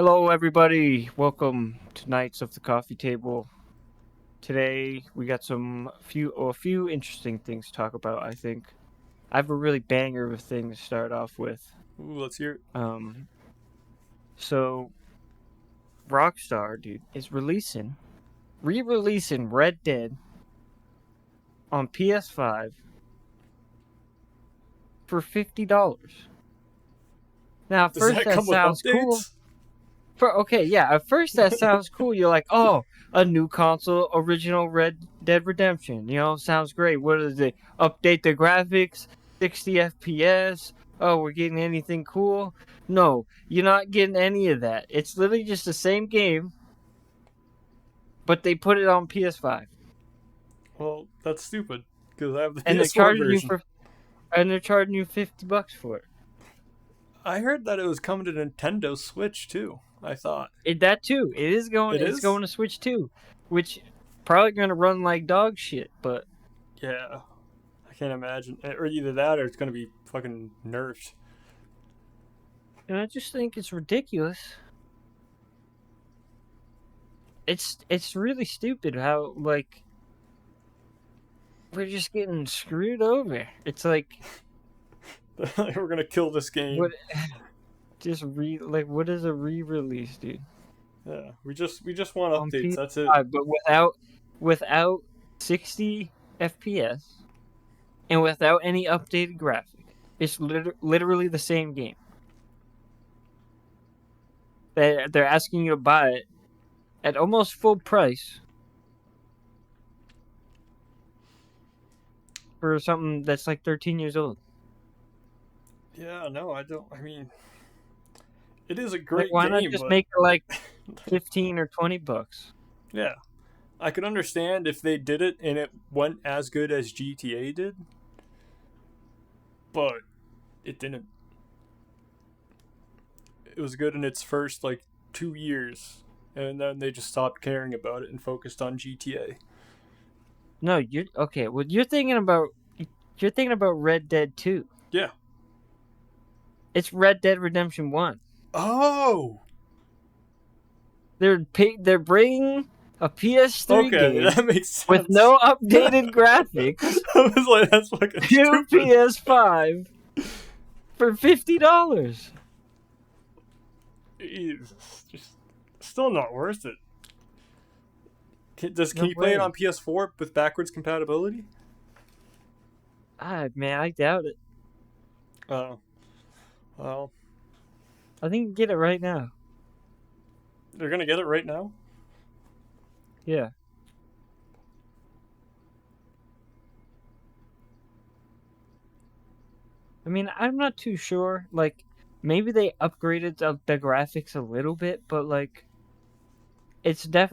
Hello, everybody. Welcome to Knights of the Coffee Table. Today we got a few interesting things to talk about. I think I have a really banger of a thing to start off with. Ooh, let's hear it. Um, so Rockstar, dude, is re-releasing Red Dead on PS5 for $50. Now, at Does first that that come with sounds cool. updates? At first that sounds cool. You're like, oh, a new console, original Red Dead Redemption. Sounds great. What is it? Update the graphics, 60 FPS. Oh, we're getting anything cool? No, you're not getting any of that. It's literally just the same game, but they put it on PS5, Well, that's stupid because I have the and they're PS4 charging you version. for, and they're charging you $50 for it. I heard that it was coming to Nintendo Switch too. I thought That too. It is going. it It's is. going to Switch too, which probably going to run like dog shit, but. Yeah, I can't imagine. Or either that, or it's gonna be fucking nerfed. And I just think it's ridiculous. It's really stupid how we're just getting screwed over. It's like We're gonna kill this what game. what is a re-release, dude? Yeah, we just want On updates. That's it. PS5, but without 60 FPS and without any updated graphic. It's literally the same game. They're asking you to buy it at almost full price for something that's like 13 years old. Yeah, no, I don't. I mean, it is a Like, great why not game, just but make it like 15 or $20? yeah, I could understand if they did it and it went as good as GTA did, but it didn't. It was good in its first like 2 years, and then they just stopped caring about it and focused on GTA. No, you're okay. Well, you're thinking about Red Dead 2. Yeah. It's Red Dead Redemption 1. Oh. They're bringing a PS3 Okay, game that makes with sense. no updated graphics I was like, that's fucking to stupid. PS5 for $50. It's just still not worth it. Can No you play it way. on PS4 with backwards compatibility? Man, I doubt it. Oh, well, I think you can get it right now. they're gonna get it right now. Yeah. I mean, I'm not too sure. Like, maybe they upgraded the graphics a little bit, but like, it's not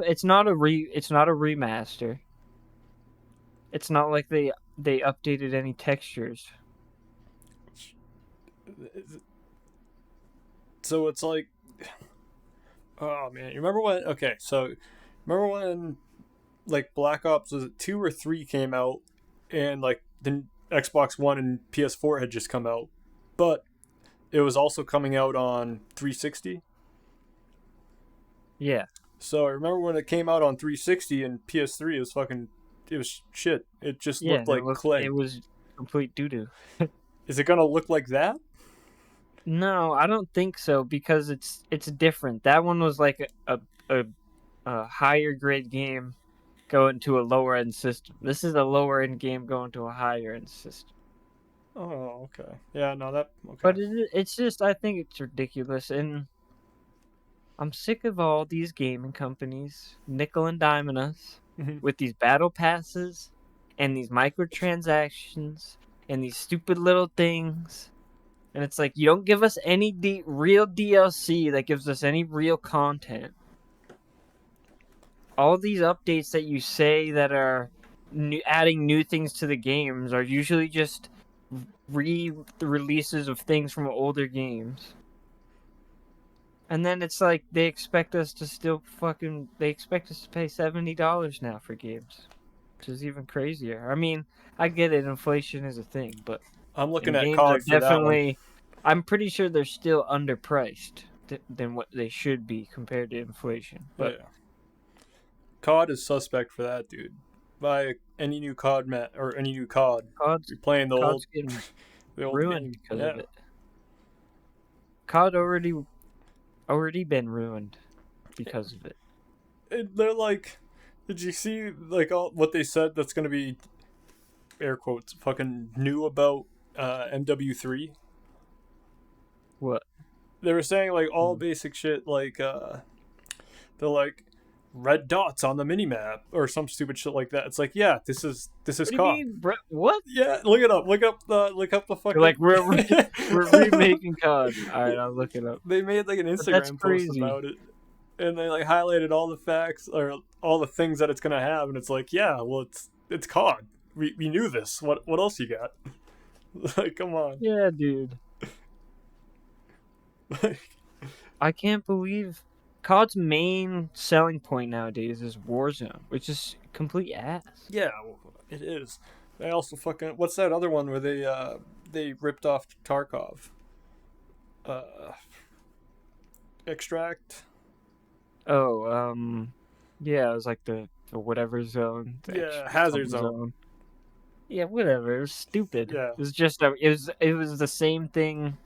a remaster. It's not like they updated any textures. So it's like, oh man, you remember when? Okay, so remember when like Black Ops, was it 2 or 3 came out, and like the Xbox One and PS4 had just come out, but it was also coming out on 360. Yeah. So I remember when it came out on 360 and PS3, it was shit. It just Yeah, looked like it clay. was complete doo doo. Is it gonna look like that? No, I don't think so because it's different. That one was like a, a higher grade game going to a lower end system. This is a lower end game going to a higher end system. Oh, okay. Yeah, no, that okay. But it's just I think it's ridiculous, and I'm sick of all these gaming companies nickel and diming us with these battle passes and these microtransactions and these stupid little things. And it's like, you don't give us any real DLC that gives us any real content. All these updates that you say that are adding new things to the games are usually just re-releases of things from older games. And then it's like they expect us to pay $70 now for games, which is even crazier. I mean, I get it, inflation is a thing, but I'm looking and at games are COG for that one. definitely. I'm pretty sure they're still underpriced. than what they should be compared to inflation. But Yeah. COD is suspect for that, dude. Buy any new COD or any new COD. COD's You're playing COD's getting the old ruined game. because of Yeah. it. COD already been ruined because of it. They're like, did you see like all what they said that's gonna be air quotes fucking new about MW3? What? They were saying like all basic shit like they're like red dots on the minimap or some stupid shit like that. It's like, yeah, this is What do you COD. mean, What? Yeah, look it up. Look up the They're like fucking. we're remaking COD. All right, I'll look it up. They made like an But that's Instagram post crazy. about it, and they like highlighted all the facts or all the things that it's gonna have, and it's like, yeah, well, it's COD. We knew this. What else you got? Like, come on. Yeah, dude. I can't believe COD's main selling point nowadays is Warzone, which is complete ass. Yeah, it is. They also fucking what's that other one where they ripped off Tarkov? Uh, Extract. Oh, yeah, it was like the whatever zone. Yeah, Hazard Something Zone. Yeah, whatever. It was stupid. Yeah. It was just it was the same thing.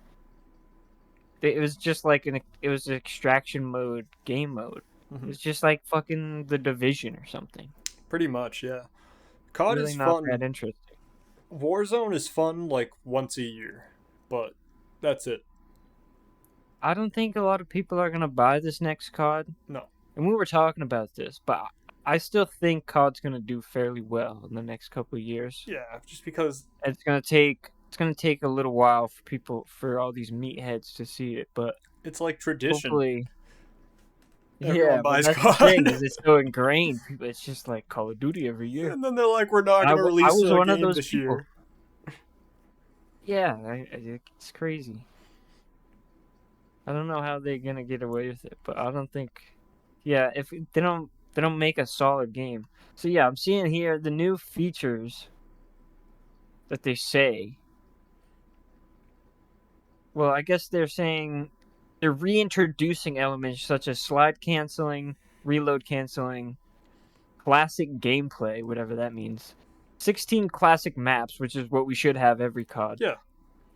It was just like it was an extraction mode game mode. Mm-hmm. It's just like fucking the Division or something. Pretty much, yeah. COD Really is not fun. that interesting. Warzone is fun like once a year, but that's it. I don't think a lot of people are gonna buy this next COD. No. And we were talking about this, but I still think COD's gonna do fairly well in the next couple of years. Yeah, just because It's gonna take a little while for all these meatheads to see it, but it's like tradition. hopefully. Everyone Yeah, buys that's COD. the thing is it's so ingrained. It's just like Call of Duty every year. And then they're like, we're not going to I release was a one of game those this people. year. Yeah, it's crazy. I don't know how they're gonna get away with it, but I don't think. Yeah, if they don't make a solid game. So yeah, I'm seeing here the new features that they say. Well, I guess they're saying they're reintroducing elements such as slide canceling, reload canceling, classic gameplay, whatever that means. 16 classic maps, which is what we should have every COD. Yeah.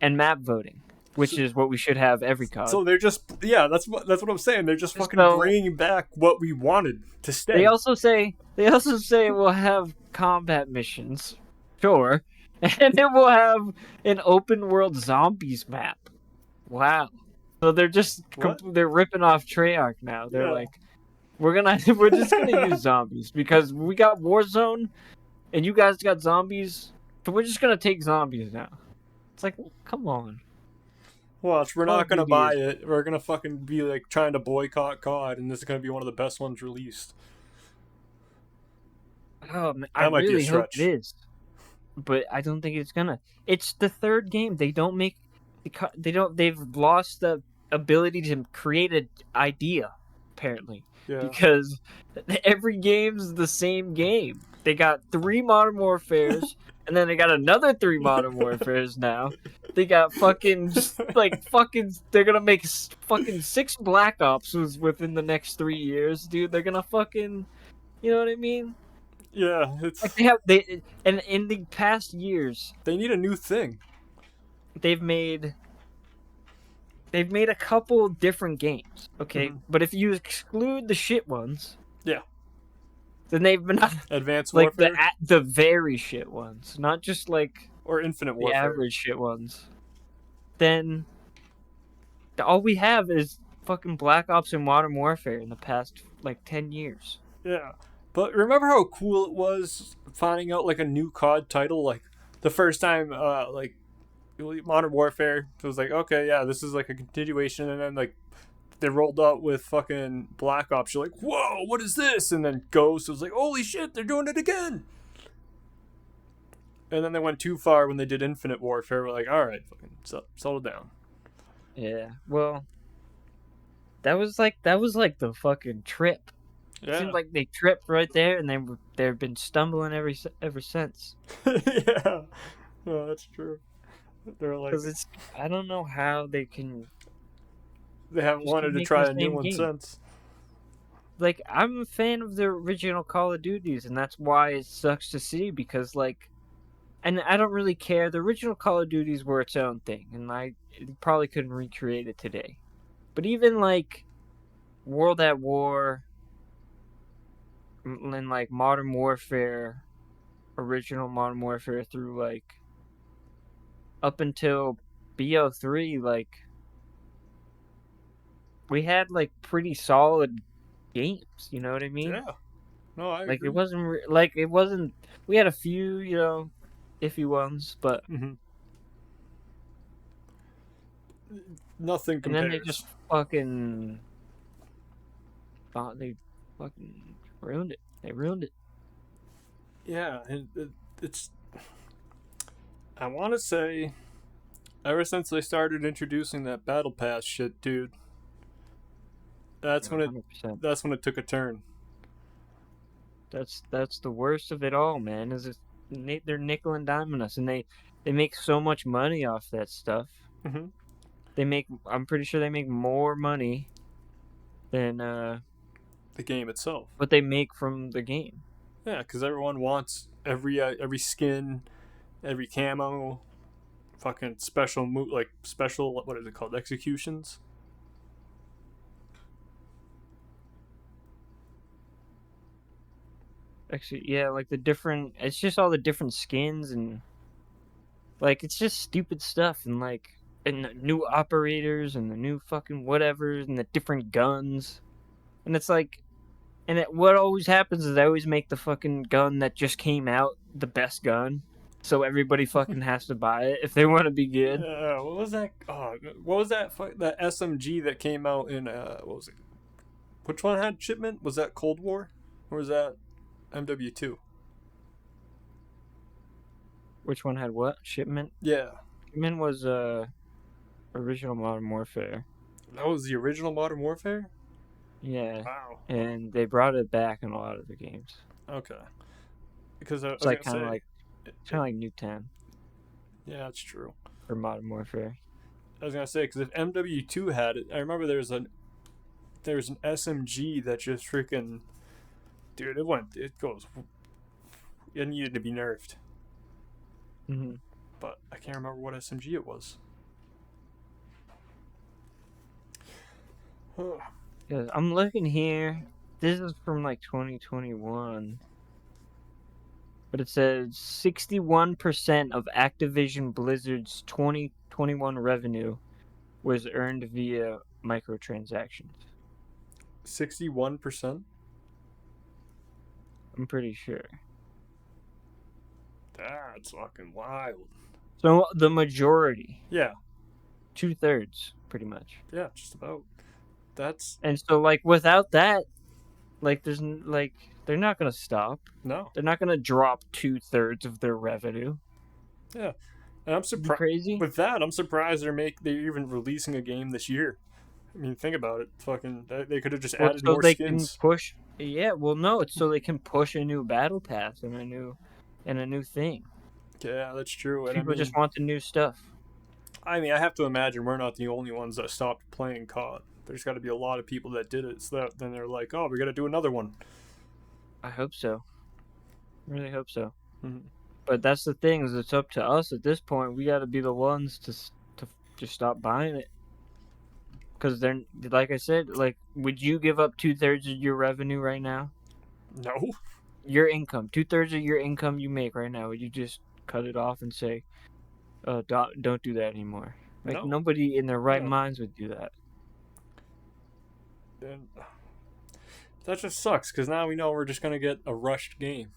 And map voting, which is what we should have every COD. So they're just that's what I'm saying. They're just fucking bringing back what we wanted to stay. They also say we'll have combat missions, sure, and then we'll have an open world zombies map. Wow. So they're just they're ripping off Treyarch now. They're like, we're just gonna use zombies because we got Warzone, and you guys got zombies, so we're just gonna take zombies now. It's like, come on. Watch, we're not gonna buy it. We're gonna fucking be like trying to boycott COD, and this is gonna be one of the best ones released. Oh, man, I really hope it is, but I don't think it's gonna. It's the third game. They don't make. They've lost the ability to create an idea, apparently, because every game's the same game. They got 3 Modern Warfares, and then they got another 3 Modern Warfares now. They got fucking they're gonna make fucking 6 Black Ops within the next 3 years, dude. They're gonna fucking, you know what I mean? Yeah, it's like and in the past years they need a new thing. They've made a couple different games, okay? But if you exclude the shit ones, then they've been Advanced like Warfare, the very shit ones, not just like or Infinite Warfare, the average shit ones. Then all we have is fucking Black Ops and Modern Warfare in the past like 10 years. Yeah, but remember how cool it was finding out like a new COD title, like the first time, like Modern Warfare. It was like, okay, yeah, this is like a continuation, and then like they rolled out with fucking Black Ops. You're like, whoa, what is this? And then Ghost was like, holy shit, they're doing it again. And then they went too far when they did Infinite Warfare. We're like, all right, fucking settle down. Yeah, well, that was like the fucking trip. Yeah. It seemed like they tripped right there, and they've been stumbling ever since. Yeah, no, that's true. They're like, because I don't know how they can. They haven't Just keep wanted to making try the a new same one game. since. Like, I'm a fan of the original Call of Duties, and that's why it sucks to see, because, like, and I don't really care. The original Call of Duties were its own thing, and I probably couldn't recreate it today. But even, like, World at War and, like, Modern Warfare, original Modern Warfare through, like, up until BO3, like, we had, like, pretty solid games, you know what I mean? Yeah. No, I Like, it agree. wasn't like it wasn't. We had a few, iffy ones, but Mm-hmm. Nothing and then they just compares. fucking thought they fucking ruined it. They ruined it. Yeah, and it's. I want to say, ever since they started introducing that battle pass shit, dude, that's when it 100%. that's when it took a turn. That's the worst of it all, man. They're nickel and diming us, and they make so much money off that stuff. Mm-hmm. They make. I'm pretty sure they make more money than The game itself. what they make from the game. Yeah, because everyone wants every skin, every camo, fucking special move, like special, what is it called, executions. Actually, yeah, like the different. It's just all the different skins and like it's just stupid stuff and the new operators and the new fucking whatevers and the different guns. And it's like what always happens is they always make the fucking gun that just came out the best gun. So everybody fucking has to buy it if they want to be good. What was that? Oh, what was that? That SMG that came out in what was it? Which one had shipment? Was that Cold War, or was that MW2? Which one had what? Shipment? Yeah, Shipment was original Modern Warfare. that was the original Modern Warfare. Yeah. Wow. And they brought it back in a lot of the games. Okay. Because I It's was like gonna say, kind of like Nuketown yeah, that's true. for Modern Warfare. I was gonna say because if MW2 had it, I remember there's an SMG that just freaking, dude, it goes, it needed to be nerfed, Mm-hmm. but I can't remember what SMG it was. Yeah, I'm looking here. This is from like 2021, but it says 61% of Activision Blizzard's 2021 revenue was earned via microtransactions. 61%. I'm pretty sure. That's fucking wild. So the majority, Yeah, 2/3, pretty much. yeah, just about. That's And so like without that, like like they're not gonna stop. no, They're not gonna drop 2/3 of their revenue. yeah, and I'm Be surprised crazy. with that. I'm surprised they're even releasing a game this year. I mean, think about it. Fucking, they could have just Well, added so more they can skins. push. Yeah, well, no, it's so they can push a new battle pass and a new thing. Yeah, that's true. And People just want the new stuff. I have to imagine we're not the only ones that stopped playing COD. There's got to be a lot of people that did it. So that then they're like, oh, we got to do another one. I hope so. Really hope so. Mm-hmm. But that's the thing is, it's up to us at this point. We got to be the ones to just stop buying it. Because they're like I said, like, would you give up 2/3 of your revenue right now? No, Your income, 2/3 of your income you make right now. Would you just cut it off and say, don't do that anymore? Like no, nobody in their right yeah. minds would do that. And that just sucks because now we know we're just gonna get a rushed game.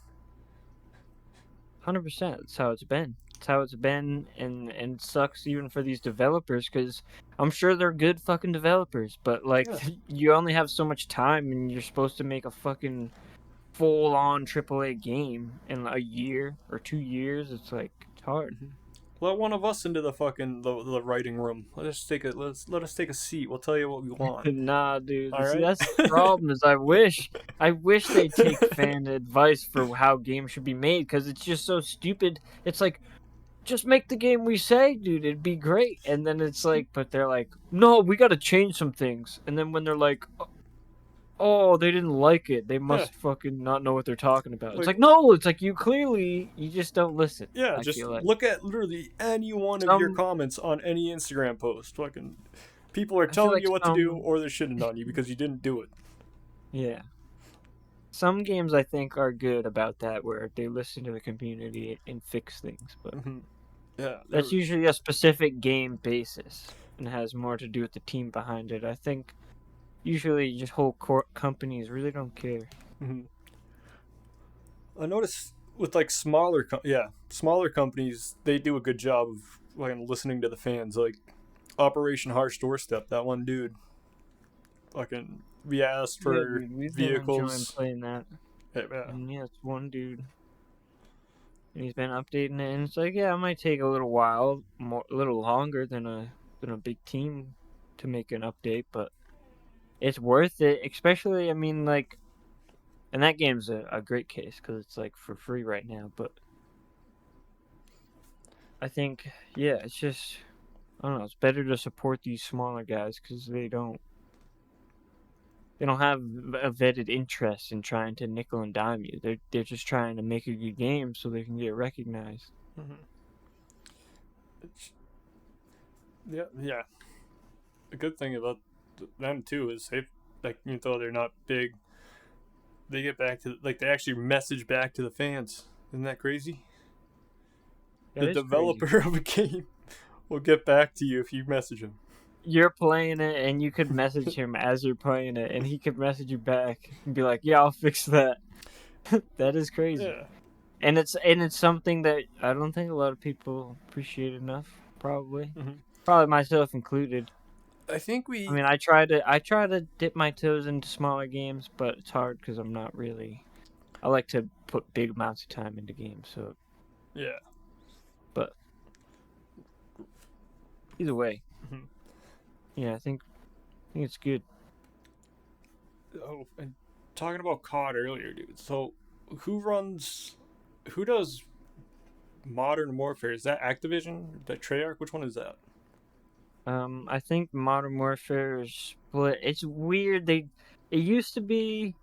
100%. That's how it's been. It's how it's been, and it sucks even for these developers because I'm sure they're good fucking developers, but like Yeah. you only have so much time, and you're supposed to make a fucking full-on AAA game in a year or 2 years. It's like it's hard. Mm-hmm. Let one of us into the fucking the writing room. Let us take a seat. We'll tell you what we want. Nah, dude. All See, right. that's the problem. Is I wish they'd take fan advice for how games should be made because it's just so stupid. It's like just make the game we say, dude. It'd be great. And then it's like, but they're like, no, we got to change some things. And then when they're like, oh, they didn't like it, they Yeah, must fucking not know what they're talking about. It's like like, no, it's like you just don't listen. yeah, I just feel like look at literally any one of your some, comments on any Instagram post. Fucking people are I feel telling like you what to do, some, or they're shitting on you because you didn't do it. yeah, some games I think are good about that, where they listen to the community and fix things. But Hmm. Yeah, that's usually a specific game basis and has more to do with the team behind it. I think usually just whole companies really don't care. mhm. I noticed with like smaller companies, they do a good job of like listening to the fans. Like Operation Harsh Doorstep, that one dude, fucking, we asked Yeah, for dude, we've been enjoying vehicles. playing that. Yeah. And yeah, it's one dude, and he's been updating it, and it's like, yeah, it might take a little while, a little longer than a big team to make an update, but it's worth it. Especially, I mean, like, and that game's a great case because it's like for free right now. But I think, yeah, it's just, I don't know, it's better to support these smaller guys because they don't have a vetted interest in trying to nickel and dime you. They're just trying to make a good game so they can get recognized. Hmm. Yeah, yeah. The good thing about them too is they, like, even though they're not big, they get back to, like, they actually message back to the fans. Isn't that crazy? That The is crazy. developer of a game will get back to you if you message him. You're playing it, and you could message him as you're playing it, and he could message you back and be like, "Yeah, I'll fix that." That is crazy, Yeah. and it's something that I don't think a lot of people appreciate enough. Hmm. Probably myself included. I think I we, mean, I try to dip my toes into smaller games, but it's hard because I'm not really. I like to put big amounts of time into games, so yeah. but either way, Hmm. yeah, I think it's good. Oh, and talking about COD earlier, dude. So, who runs, who does Modern Warfare? Is that Activision? That Treyarch? Which one is that? I think Modern Warfare is split. It's weird. It used to be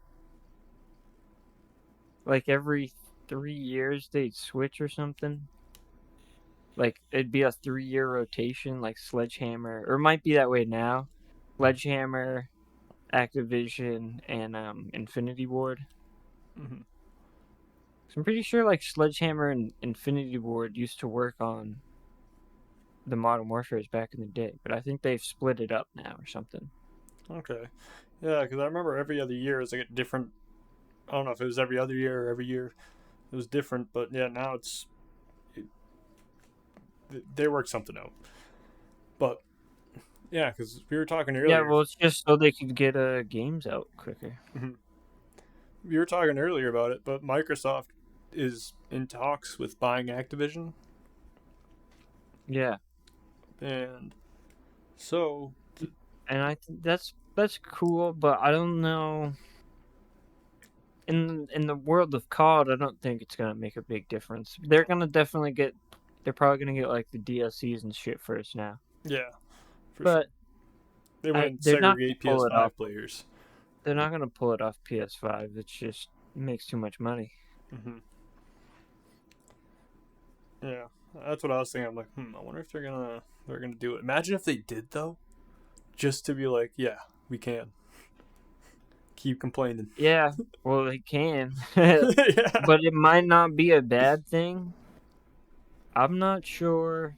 like every 3 years they'd switch or something. Like it'd be a 3 year rotation, like Sledgehammer, or it might be that way now. Sledgehammer, Activision, and Infinity Ward. Hmm. So I'm pretty sure like Sledgehammer and Infinity Ward used to work on the Modern Warfare's back in the day, but I think they've split it up now or something. Okay. Yeah, because I remember every other year it was like a different. I don't know if it was every other year or every year. It was different, but yeah, now it, they work something out. But yeah, because we were talking Yeah, earlier. well, it's just so they could get games out quicker. Mhm. We were talking earlier about it, but Microsoft is in talks with buying Activision, Yeah, and so and I think that's cool, but I don't know. In the world of COD, I don't think it's gonna make a big difference. They're gonna definitely get. They're probably gonna get like the DLCs and shit first now, yeah, for sure. but They wouldn't they're not gonna segregate pull it off. PS5 players. They're not gonna pull it off PS5. It's just it makes too much money. Hmm. Yeah, that's what I was thinking. I'm like, I wonder if they're gonna do it. Imagine if they did though, just to be like, yeah, we can keep complaining. Yeah, well, they can, Yeah. but it might not be a bad thing. I'm not sure.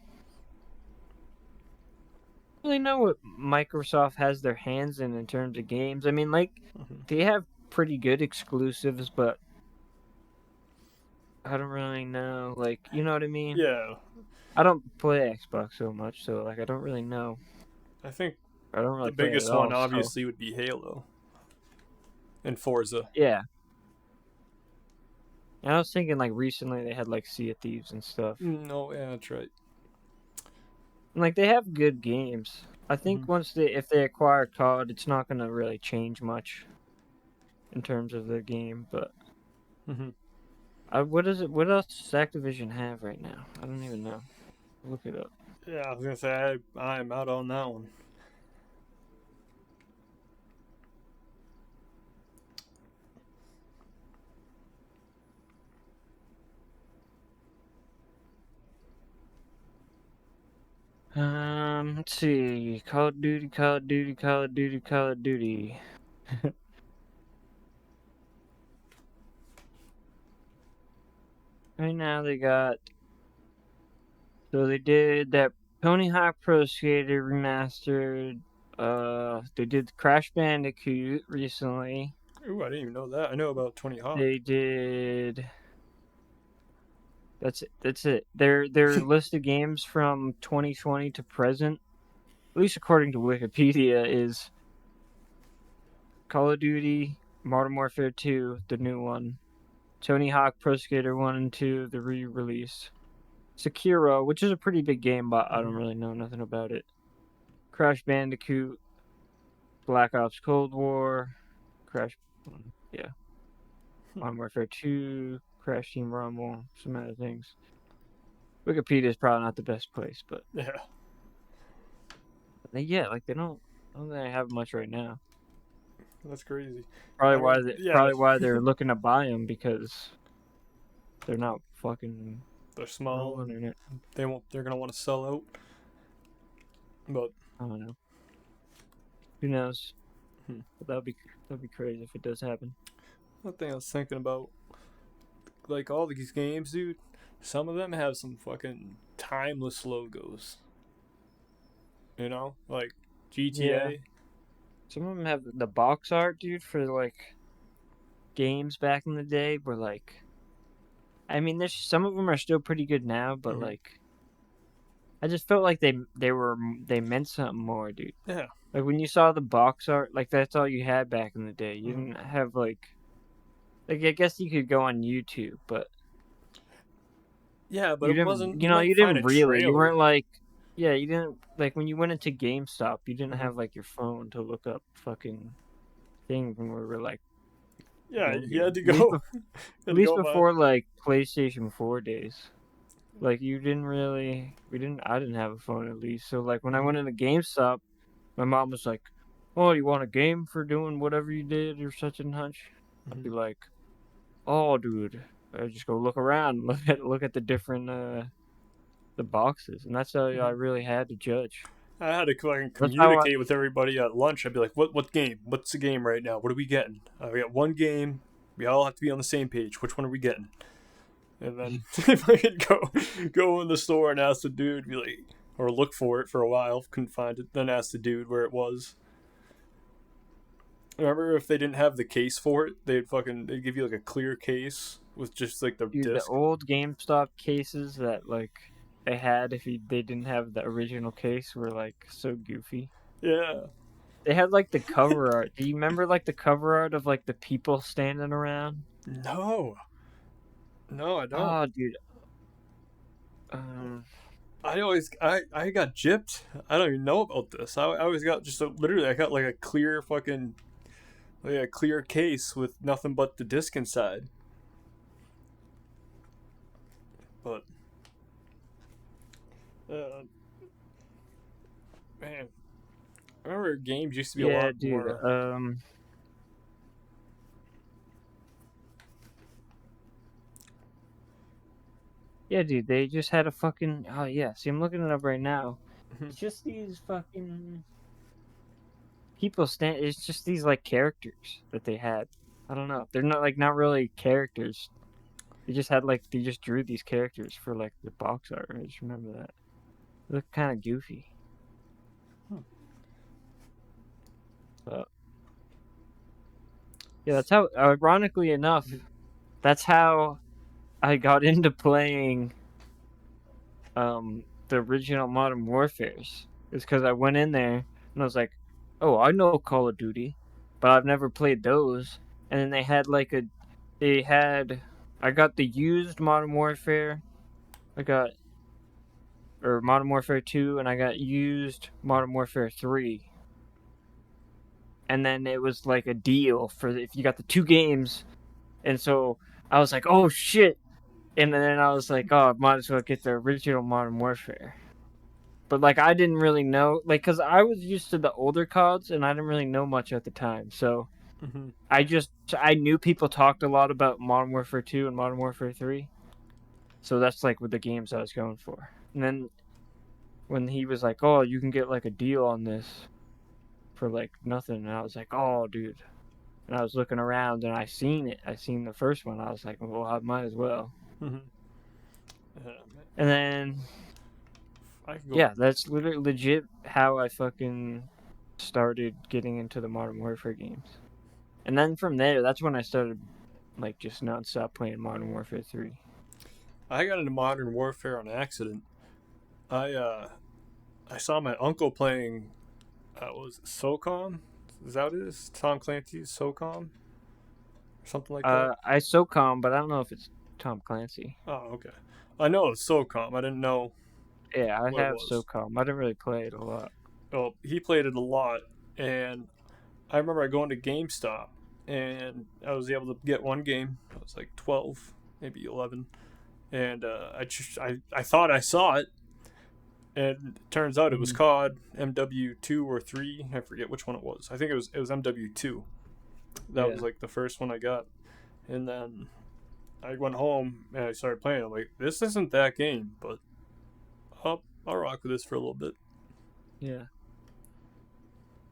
I don't really know what Microsoft has their hands in terms of games. I mean, like Hmm. they have pretty good exclusives, but I don't really know. Like, you know what I mean? Yeah, I don't play Xbox so much, so like I don't really know. I think I don't the really play it at biggest one all. So obviously would be Halo and Forza. yeah, and I was thinking like recently they had like Sea of Thieves and stuff. No, yeah, that's right. And, like they have good games. I Hmm. think if they acquire COD, it's not gonna really change much in terms of their game, but Hmm. What is it? What else does Activision have right now? I don't even know. Look it up. Yeah, I was gonna say I'm out on that one. Let's see. Call of Duty, Call of Duty, Call of Duty, Call of Duty. Right now they got. So they did that Tony Hawk Pro Skater remastered. They did Crash Bandicoot recently. Ooh, I didn't even know that. I know about Tony Hawk. They did. That's it. That's it. Their list of games from 2020 to present, at least according to Wikipedia, is Call of Duty, Modern Warfare 2, the new one, Tony Hawk Pro Skater 1 and 2, the re-release, Sekiro, which is a pretty big game, but I don't really know nothing about it. Crash Bandicoot, Black Ops Cold War, Crash, yeah, Modern Warfare 2, Crash Team Rumble, some other things. Wikipedia is probably not the best place, but Yeah, yeah, like they don't, I don't think they have much right now. that's crazy. Probably I why mean, they, yeah, probably why they're looking to buy them because they're not fucking they're small and rolling in it. they're gonna want to sell out. But I don't know. Who knows? hmm, But that'd be crazy if it does happen. one thing I was thinking about, like all these games, dude. Some of them have some fucking timeless logos. You know, like Yeah, GTA. some of them have the box art, dude, for like games back in the day. Were like, I mean, there's some of them are still pretty good now, but Mm-hmm. like, I just felt like they meant something more, dude. Yeah. Like when you saw the box art, like that's all you had back in the day. You Mm-hmm. didn't have like I guess you could go on YouTube, but Yeah, but you it didn't, wasn't. you You know, might you find didn't a really. You trailer. weren't like, yeah, you didn't like when you went into GameStop. You didn't Mm-hmm. have like your phone to look up fucking things when we were like Yeah, you younger. had to go. You At had to least go by. before like PlayStation 4 days. Like you didn't really, we didn't. I didn't have a phone at least. So like when I Mm-hmm. went into GameStop, my mom was like, "Oh, you want a game for doing whatever you did or such and such?" I'd Mm-hmm. be like, "Oh, dude, I just go look around, look at the different the boxes, and that's how I Mm-hmm. really had to judge. I had to fucking That's how I, communicate with everybody at lunch. I'd be like, "What game? What's the game right now? What are we getting? We got one game. We all have to be on the same page. Which one are we getting?" And then if I could go in the store and ask the dude, be like, or look for it for a while, couldn't find it, then ask the dude where it was. Remember, if they didn't have the case for it, they'd give you like a clear case with just like the dude, the disc. old GameStop cases that like they had if they didn't have the original case were like so goofy. Yeah. They had like the cover art. Do you remember like the cover art of like the people standing around? No. No, I don't. Oh, dude. Um, I got gypped. I don't even know about this. I always got just literally I got like a clear fucking like a clear case with nothing but the disc inside. But uh, man, I remember games used to be a yeah, lot dude. more. Yeah, dude. They just had a fucking. Oh yeah. See, I'm looking it up right now. Mhm. It's just these fucking people stand. It's just these like characters that they had. I don't know. They're not really characters. They just drew these characters for like the box art. I just remember that. They look kind of goofy. But yeah, that's how. Ironically enough, that's how I got into playing the original Modern Warfare's. It's because I went in there and I was like, oh, I know Call of Duty, but I've never played those. And then they had, I got the used Modern Warfare. I got or Modern Warfare 2, and I got used Modern Warfare 3. And then it was like a deal for if you got the two games. And so I was like, oh shit, and then I was like, oh, I might as well get the original Modern Warfare. But like, I didn't really know, like, cause I was used to the older CODs, and I didn't really know much at the time. So Mm-hmm. I knew people talked a lot about Modern Warfare 2 and Modern Warfare 3. So that's like what the games I was going for. And then when he was like, "Oh, you can get like a deal on this for like nothing," and I was like, "Oh, dude." And I was looking around and I seen it. I seen the first one. I was like, "Well, I might as well." Mm-hmm. And then I could go. yeah, that's literally legit how I fucking started getting into the Modern Warfare games. And then from there, that's when I started like just nonstop playing Modern Warfare 3. I got into Modern Warfare on accident. I I saw my uncle playing. Was it SOCOM? Is that what it is? Tom Clancy's SOCOM, or something like that. I SOCOM, but I don't know if it's Tom Clancy. Oh, okay. I know it's SOCOM. I didn't know Yeah, I what it have was. SOCOM. I didn't really play it a lot. Well, he played it a lot, and I remember going to GameStop, and I was able to get one game. I was like 12, maybe 11, and I thought I saw it, and it turns out it was Mhm. COD MW2 or 3. I forget which one it was. I think it was MW2. That was Yeah. like the first one I got, and then I went home and I started playing. I'm like, this isn't that game, but I'll rock with this for a little bit. Yeah.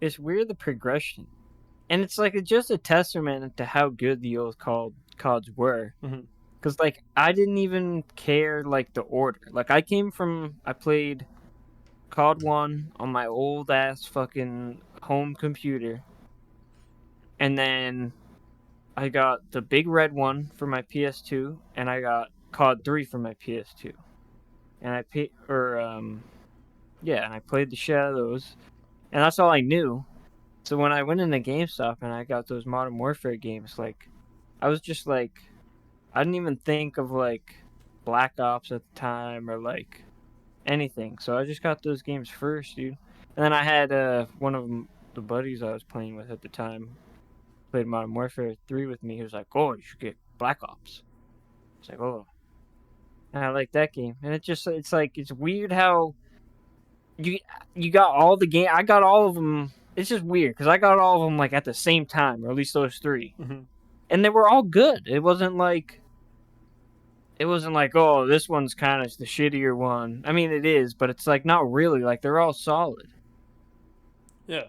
It's weird the progression. And it's like it's just a testament to how good the old CODs were. Mm-hmm. Cause like I didn't even care like the order. Like I played COD 1 on my old ass fucking home computer. And then I got the big red one for my PS2 and I got COD 3 for my PS2. And and I played the shit out of those. And that's all I knew. So when I went into GameStop and I got those Modern Warfare games, like I was just like, I didn't even think of like Black Ops at the time or like anything. So I just got those games first, dude. And then I had one of the buddies I was playing with at the time played Modern Warfare 3 with me. He was like, "Oh, you should get Black Ops." It's like, "Oh," and I like that game. And it's like it's weird how you you got all the game. I got all of them. It's just weird because I got all of them like at the same time, or at least those three, Mm-hmm. and they were all good. It wasn't like, oh, this one's kind of the shittier one. I mean, it is, but it's like not really. Like they're all solid. Yeah.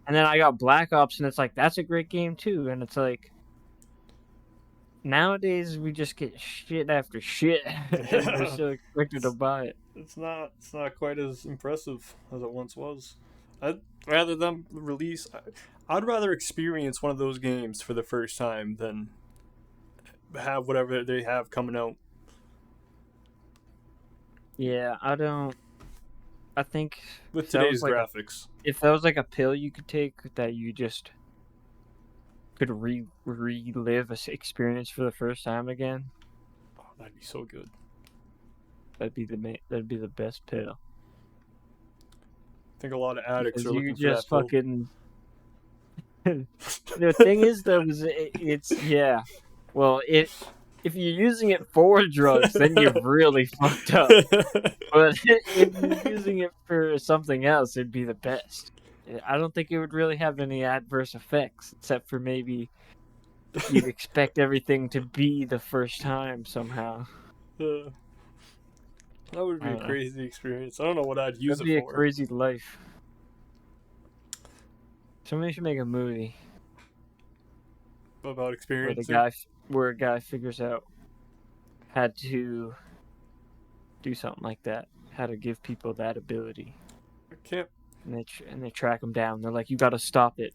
And then I got Black Ops, and it's like that's a great game too. And it's like nowadays we just get shit after shit, and we're still expected to it's, buy it. it's not quite as impressive as it once was. I'd rather them release. I'd rather experience one of those games for the first time than have whatever they have coming out. Yeah, I don't. I think With today's graphics. if that was like a pill you could take that you just could relive a experience for the first time again, Oh, that'd be so good. that'd be the best pill I think a lot of addicts because are you looking for just that pill. fucking. The thing is though, it's yeah. Well, if you're using it for drugs, then you're really fucked up. But if you're using it for something else, it'd be the best. I don't think it would really have any adverse effects, except for maybe you'd expect everything to be the first time somehow. That would I be a don't know. crazy experience. I don't know what I'd use That'd it be a for. crazy life. Somebody should make a movie About where experiencing. where a guy figures out how to do something like that, how to give people that ability, I can't. and they track him down. They're like, "You got to stop it.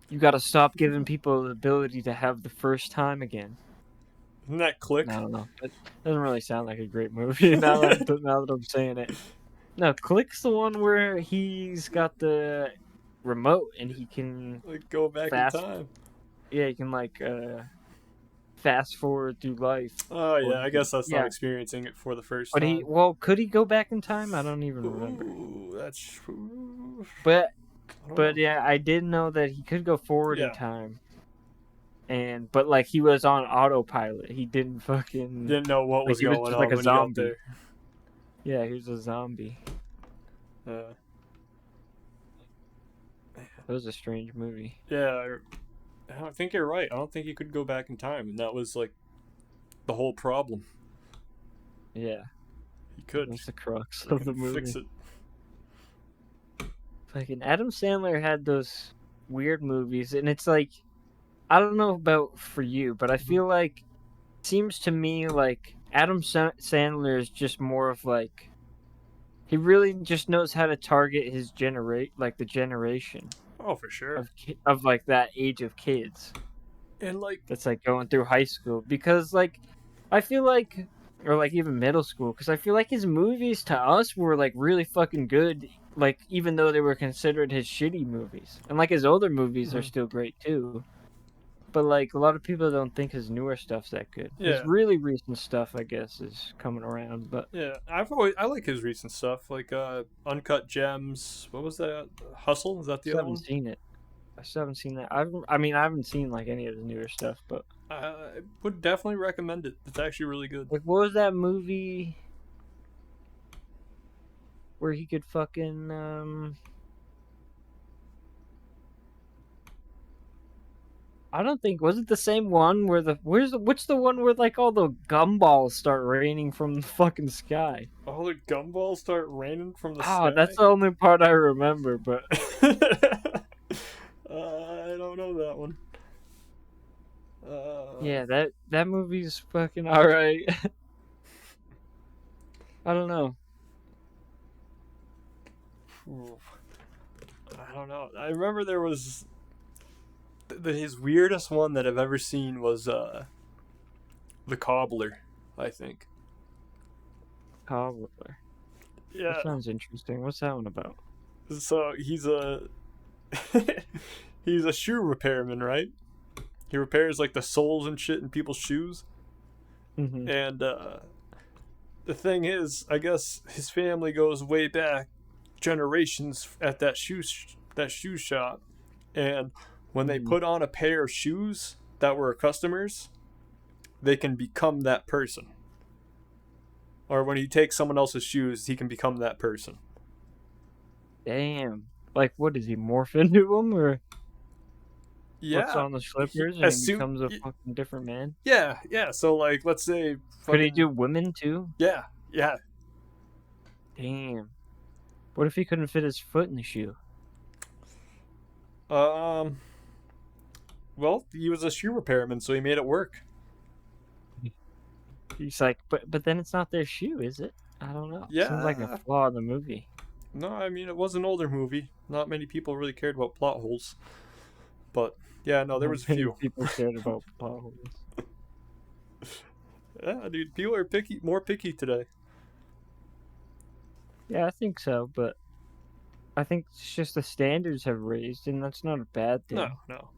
You got to stop giving people the ability to have the first time again." Isn't that I Click? don't know. It doesn't really sound like a great movie now that I'm saying it. No, Click's the one where he's got the remote and he can Like go back in fast. time. Yeah, he can like fast forward through life, Oh or yeah, he I can, guess that's not yeah. experiencing it for the first But he time. well, could he go back in time? I don't even remember. Ooh, that's. Ooh, But I don't but know. yeah, I did know that he could go forward in Yeah. time, but like he was on autopilot. He didn't fucking Didn't know what like was he was going just like on a when he got zombie. there. Yeah, he was a zombie. Uh, It was a strange movie. yeah, I think you're right. I don't think you could go back in time, and that was like the whole problem. Yeah, He could. that's the crux They of the can fix movie. it. Fucking Adam Sandler had those weird movies, and it's like I don't know about for you, but I Mhm. feel like seems to me like Sandler is just more of like he really just knows how to target his the generation Oh, for sure. of like that age of kids And like, that's like going through high school because like I feel like or like even middle school because I feel like his movies to us were like really fucking good like even though they were considered his shitty movies and like his older movies are mhm. still great too. But like a lot of people don't think his newer stuff's that good. His Yeah, really recent stuff, I guess, is coming around. But yeah. I like his recent stuff, like Uncut Gems. What was that? Hustle? Is that I the still other haven't one? seen it. I still haven't seen that. I haven't seen like any of the newer stuff. But I would definitely recommend it. It's actually really good. like, what was that movie where he could fucking I don't think was it the same one where what's the one where like all the gumballs start raining from the fucking sky? All the gumballs start raining from the Oh, that's sky. the only part I remember. But I don't know that one. yeah, that movie's fucking all right. I don't know. I don't know. I remember there was his weirdest one that I've ever seen was the Cobbler. I think. Cobbler. That Yeah. sounds interesting. What's that one about? So he's a he's a shoe repairman, right? He repairs like the soles and shit in people's shoes. Mm-hmm. And the thing is, I guess his family goes way back generations at that shoe shop, and when they Mm-hmm. put on a pair of shoes that were customers, they can become that person. Or when he takes someone else's shoes, he can become that person. Damn. Like, what does he morph into them, or puts Yeah, on the he, slippers and he as soon becomes a fucking different man? yeah. So like, let's say Could he do fucking women too? yeah. Damn. What if he couldn't fit his foot in the shoe? Um, well, he was a shoe repairman, so he made it work. He's like, but then it's not their shoe, is it? I don't know. Seems like a Yeah. flaw in the movie. No, I mean it was an older movie. Not many people really cared about plot holes, but yeah, no, there Not was a many few. people cared about plot holes. Yeah, dude, people are more picky today. Yeah, I think so, but I think it's just the standards have raised, and that's not a bad No, thing. no.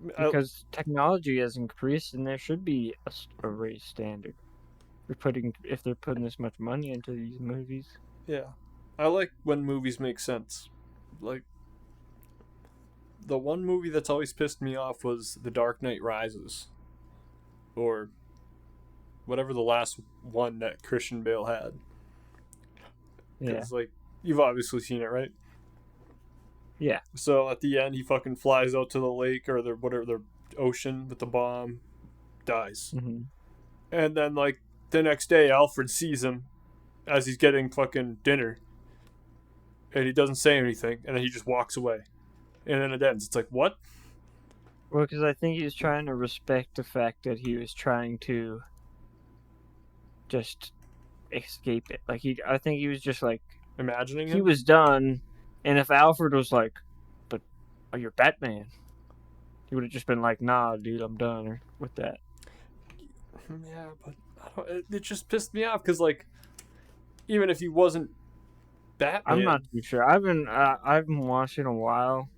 Because technology has increased and there should be a raised standard if they're putting this much money into these movies. Yeah, I like when movies make sense. Like the one movie that's always pissed me off was The Dark Knight Rises, or whatever the last one that Christian Bale had. Yeah. Because like you've obviously seen it, right? Yeah. So at the end, he fucking flies out to the lake or the ocean with the bomb, dies, Hmm. and then like the next day, Alfred sees him as he's getting fucking dinner, and he doesn't say anything, and then he just walks away, and then it ends. It's like what? Well, because I think he was trying to respect the fact that he was trying to just escape it. I think he was just like, Imagining he him? was done. And if Alfred was like, but you're Batman, he would have just been like, nah, dude, I'm done with that. Yeah, but it just pissed me off because like even if he wasn't I'm not Batman, too sure. I've been watching a while,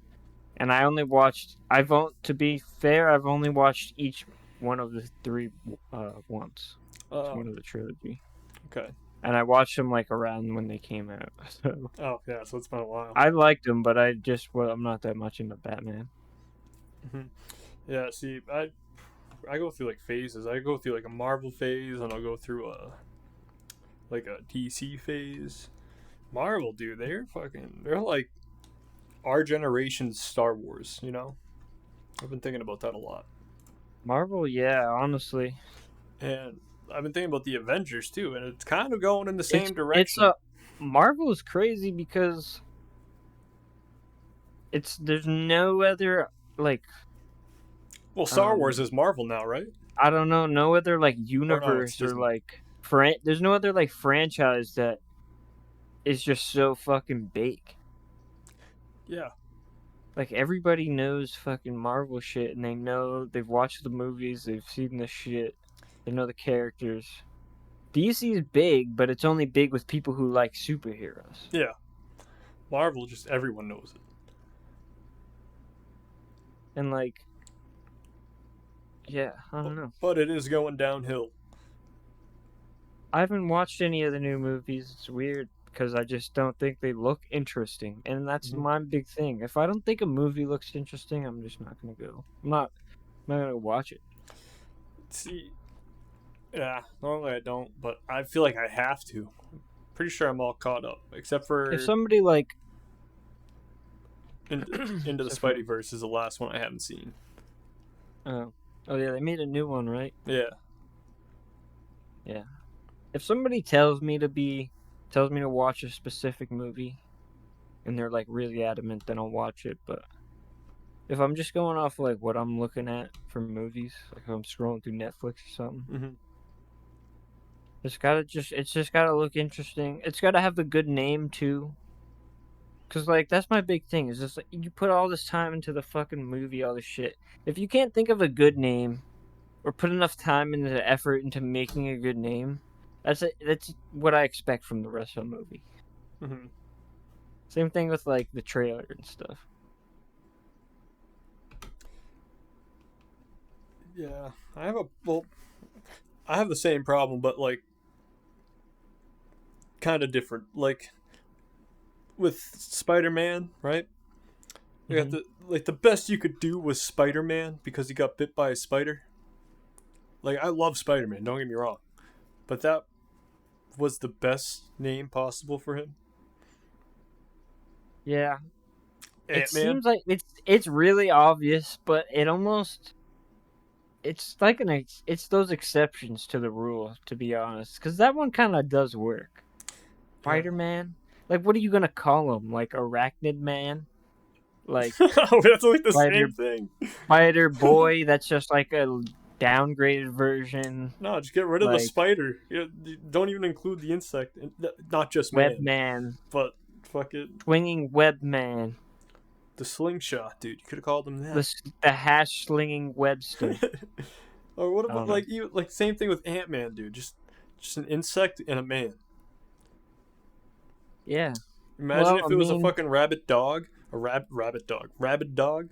and I only watched. To be fair, I've only watched each one of the three once. It's oh, one of the trilogy, okay, and I watched them like around when they came out. So oh yeah, so it's been a while. I liked them, but I'm not that much into Batman. Mhm. Yeah, see, I go through like phases. I go through like a Marvel phase, and I'll go through a DC phase. Marvel, dude, they're like our generation's Star Wars. You know, I've been thinking about that a lot, Marvel, yeah, honestly, and I've been thinking about the Avengers too, and it's kind of going in the it's same it's direction. a Marvel is crazy because there's no other like Well, Star Wars um is Marvel now, right? I don't know, no other like Or no, it's universe or Disney. like there's no other like franchise that is just so fucking big. Yeah, Like everybody knows fucking Marvel shit and they've watched the movies, they've seen the shit, they know the characters. DC is big, but it's only big with people who like superheroes. yeah. Marvel, just everyone knows it. And like, yeah, I But, don't know. but it is going downhill. I haven't watched any of the new movies. It's weird because I just don't think they look interesting. And that's Mm-hmm. my big thing. If I don't think a movie looks interesting, I'm just not going to go. I'm not going to watch it. See, yeah, normally I don't, but I feel like I have to. Pretty sure I'm all caught up, except If for somebody like Into the except for Spideyverse is the last one I haven't seen. oh, oh yeah, they made a new one, right? Yeah. Yeah. If somebody tells me to watch a specific movie and they're like really adamant, then I'll watch it. But if I'm just going off like what I'm looking at for movies, like if I'm scrolling through Netflix or something, Mm-hmm. it's just gotta look interesting. It's gotta have a good name too. Cause like that's my big thing is just like you put all this time into the fucking movie, all this shit. If you can't think of a good name or put enough time into the effort into making a good name, that's what I expect from the rest of the movie. Mm-hmm. Same thing with like the trailer and stuff. Yeah, I have the same problem, but like kind of different. Like with Spider-Man, right? You got Hmm. the best you could do was Spider-Man because he got bit by a spider. Like I love Spider-Man, don't get me wrong, but that was the best name possible for him. Yeah, it Ant-Man. seems like it's really obvious, but it's like it's those exceptions to the rule, to be honest, because that one kind of does work. Yeah. Spider Man, like what are you gonna call him? Like Arachnid Man, like That's like the Spider same thing. Spider Boy? That's just like a downgraded version. No, just get rid of the Like spider. Don't even include the insect. Not just Web man, Man, but fuck it. Swinging Web Man, The slingshot, dude. You could have called him that. the hash slinging Webster. Or what I about don't know. like you like same thing with Ant Man, dude. Just an insect and a man. Yeah. Imagine Well, I if it was a mean, fucking rabbit dog, a rabbit dog, rabid dog.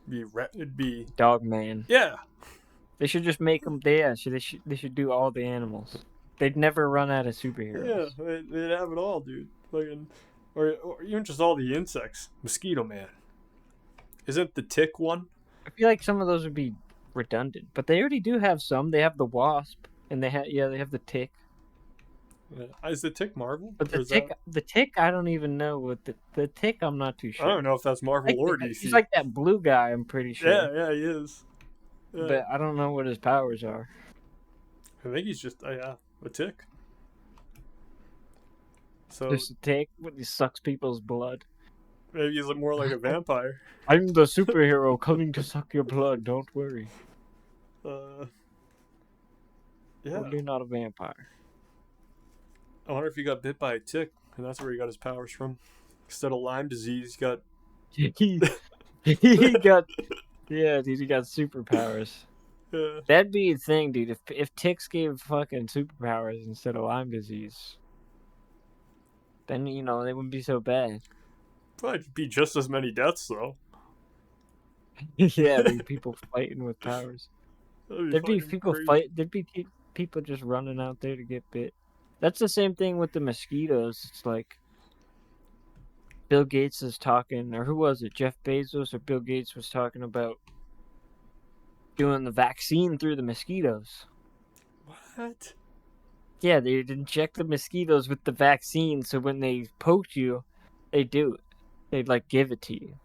It'd be Dog Man. yeah. They should just make them. They should do all the animals. They'd never run out of Yeah, superheroes. they'd have it all, dude. Fucking, or even just all the insects. Mosquito Man. Isn't the tick one? I feel like some of those would be redundant, but they already do have some. They have the wasp, and they have the tick. Is the tick Marvel But or is that? the tick, I don't even know what the tick. I'm not too I sure. don't know if that's Marvel or He's DC. like that blue guy. I'm pretty Yeah, sure, yeah, he is. Yeah, but I don't know what his powers are. I think he's just yeah a tick. So Just a tick, he sucks people's blood. maybe he's more like a vampire. I'm the superhero coming to suck your blood. Don't worry. Uh, yeah. Totally not a vampire. I wonder if he got bit by a tick, and that's where he got his powers from. Instead of Lyme disease, he got. he he got yeah, dude. He got superpowers. Yeah, That'd be a thing, dude. If ticks gave fucking superpowers instead of Lyme disease, then they wouldn't be so bad. probably be just as many deaths though. Yeah, there'd be That'd people fighting with powers. be There'd be fucking people crazy. fight. There'd be people just running out there to get bit. That's the same thing with the mosquitoes. It's like Bill Gates is talking, or who was it? Jeff Bezos or Bill Gates was talking about doing the vaccine through the mosquitoes. What? Yeah, they'd inject the mosquitoes with the vaccine, so when they poke you, they do it. They'd like give it to you.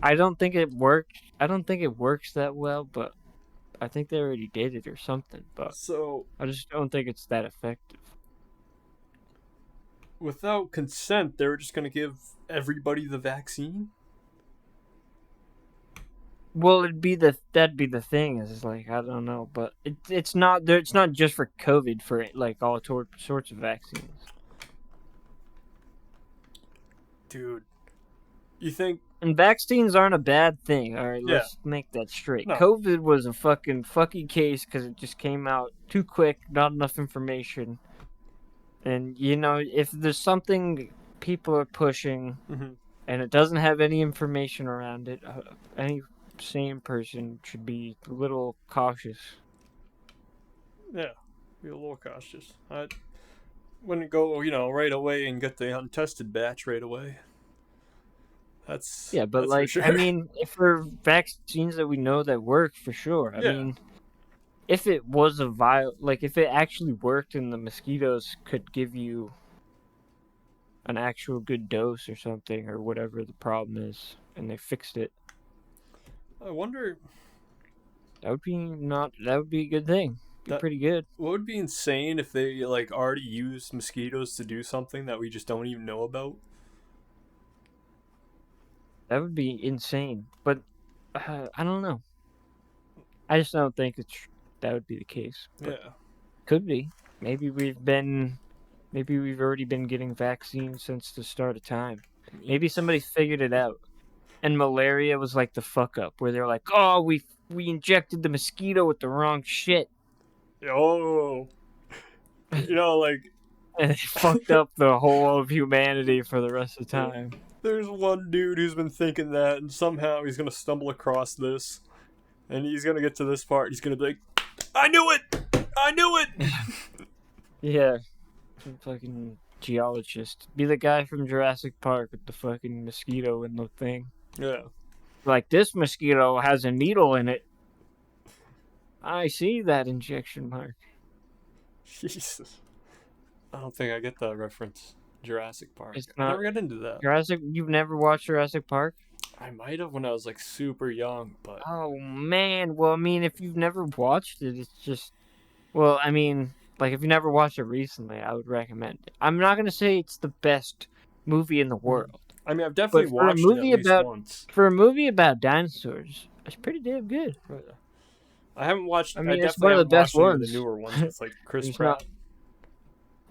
I don't think it worked. I don't think it works that well, but I think they already did it or something. But So, I just don't think it's that effective. without consent, they were just going to give everybody the vaccine? Well, that'd be the thing is like I don't know, but it's not there. It's not just for COVID for like all sorts of vaccines. Dude, you think. And vaccines aren't a bad thing. All right, Yeah, let's make that straight. no. COVID was a fucking fucky case because it just came out too quick, not enough information. And you know, if there's something people are pushing Mm-hmm. and it doesn't have any information around it, any sane person should be a little cautious. Yeah, be a little cautious. I wouldn't go, right away and get the untested batch right away. Yeah, but That's for like, I sure. mean, if for vaccines that we know that work for sure, I Yeah. mean, if it was like if it actually worked and the mosquitoes could give you an actual good dose or something or whatever the problem is, and they fixed it, I wonder that would be a good thing. Be that pretty good. what would be insane if they like already used mosquitoes to do something that we just don't even know about. That would be insane. But I don't know. I just don't think that would be the case. But Yeah. could be. Maybe we've already been getting vaccines since the start of time. Maybe somebody figured it out. And malaria was like the fuck up where they're like, "Oh, we injected the mosquito with the wrong shit." Oh. Like And it fucked up the whole of humanity for the rest of the time. there's one dude who's been thinking that, and somehow he's gonna stumble across this, and he's gonna get to this part. He's gonna be like, "I knew it! I knew it!" Yeah. Fucking geologist. Be the guy from Jurassic Park with the fucking mosquito in the thing. Yeah. Like, this mosquito has a needle in it. I see that injection mark. Jesus. I don't think I get that reference. Jurassic Park. It's I not never got into that. Jurassic. You've never watched Jurassic Park? I might have when I was like super young, but Oh man. Well, I mean, if you've never watched it, it's just. Well, I mean, like if you never watched it recently, I would recommend it. I'm not gonna say it's the best movie in the world, I mean, I've but definitely watched it at least once. for a movie about dinosaurs, it's pretty damn good. I haven't watched. I I mean, it's definitely one of the haven't best watched any of the ones. newer ones. It's like Chris It's Pratt. not.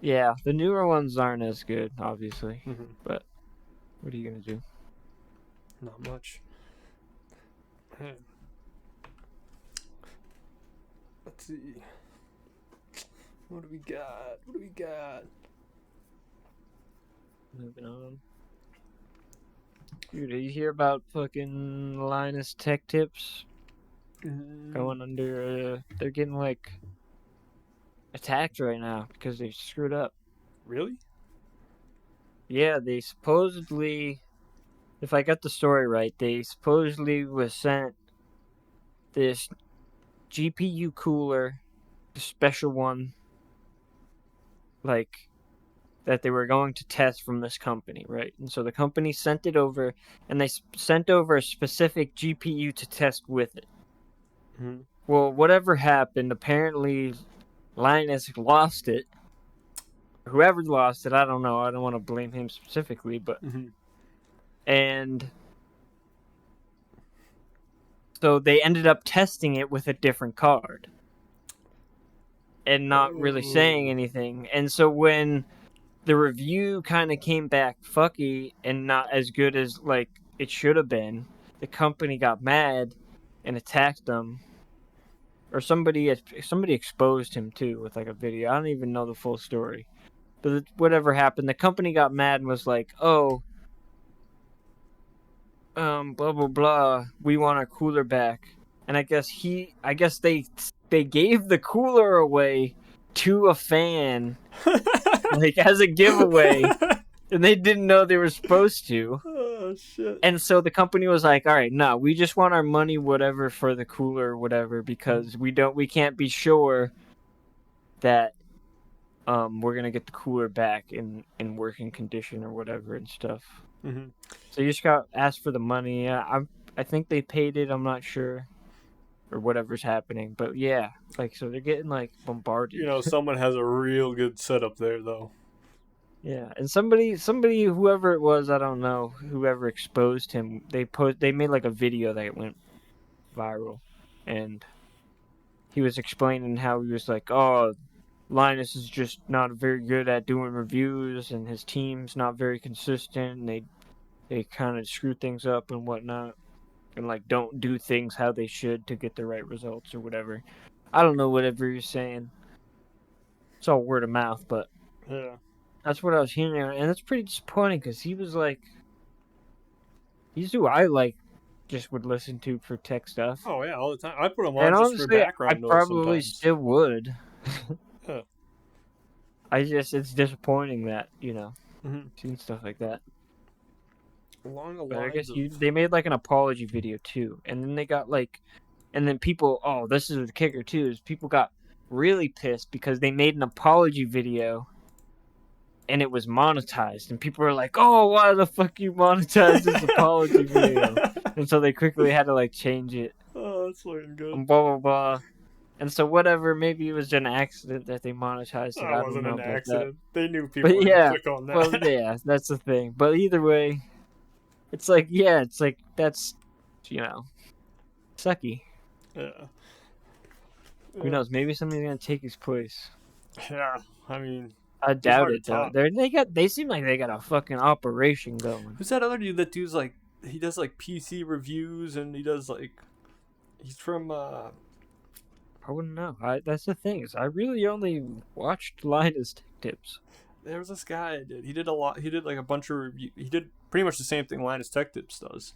Yeah, the newer ones aren't as good, obviously. Mm-hmm. But what are you gonna do? Not much. Man. Let's see. What do we got? What do we got? Moving on. Dude, did you hear about fucking Linus Tech Tips going under? They're getting like attacked right now because they screwed up. Really? Yeah, they supposedly, if I got the story right, they supposedly was sent this GPU cooler, the special one, like that they were going to test from this company, right? And so the company sent it over, and they sent over a specific GPU to test with it. Mm-hmm. Well, whatever happened, apparently Linus lost it. Whoever lost it, I don't know. I don't want to blame him specifically, but Mm-hmm. and so they ended up testing it with a different card and not really saying anything. And so when the review kind of came back fucky and not as good as like it should have been, the company got mad and attacked them. Or somebody exposed him too with like a video. I don't even know the full story. But whatever happened, the company got mad and was like, "Oh, blah blah blah. We want our cooler back." And I guess they gave the cooler away to a fan, like as a giveaway, and they didn't know they were supposed to. Oh shit. And so the company was like, "All right, no, we just want our money, whatever, for the cooler or whatever, because we can't be sure that we're gonna get the cooler back in working condition or whatever and stuff." Mm-hmm. So you just got asked for the money. I think they paid it. I'm not sure or whatever's happening, but yeah, like so they're getting like bombarded. Someone has a real good setup there, though. Yeah, and somebody, whoever it was, I don't know, whoever exposed him, they made like a video that went viral, and he was explaining how he was like, oh, Linus is just not very good at doing reviews, and his team's not very consistent, and they kind of screw things up and whatnot, and like don't do things how they should to get the right results or whatever. I don't know whatever you're saying. It's all word of mouth, but Yeah. that's what I was hearing, and it's pretty disappointing because he was like, he's who I like just would listen to for tech stuff. Oh yeah, all the time. I put them And on just for honestly, I background noise probably sometimes. still would. Yeah. It's disappointing that, Mm-hmm. seeing stuff like that. Along the But I lines guess of. they made like an apology video too. And then they got like, and then people, oh, this is the kicker too, is people got really pissed because they made an apology video and it was monetized. And people were like, oh, why the fuck you monetize this apology video? And so they quickly had to like change it Oh, that's looking good. and blah, blah, blah. And so whatever, maybe it was an accident that they monetized it. That I don't wasn't know an about that. accident. They knew people But were gonna yeah, click on well, that. yeah, that's the thing. But either way, it's like, yeah, it's like that's, you know, sucky. Yeah. Who Yeah. knows? Maybe somebody's gonna take his place. Yeah. I mean, I he's doubt hard to it though. top. They seem like they got a fucking operation going. Who's that other dude that does like he does like PC reviews and he does like he's from I wouldn't know. That's the thing is I really only watched Linus Tech Tips. there was this guy I did. He did a lot. He did like a bunch of he did pretty much the same thing Linus Tech Tips does.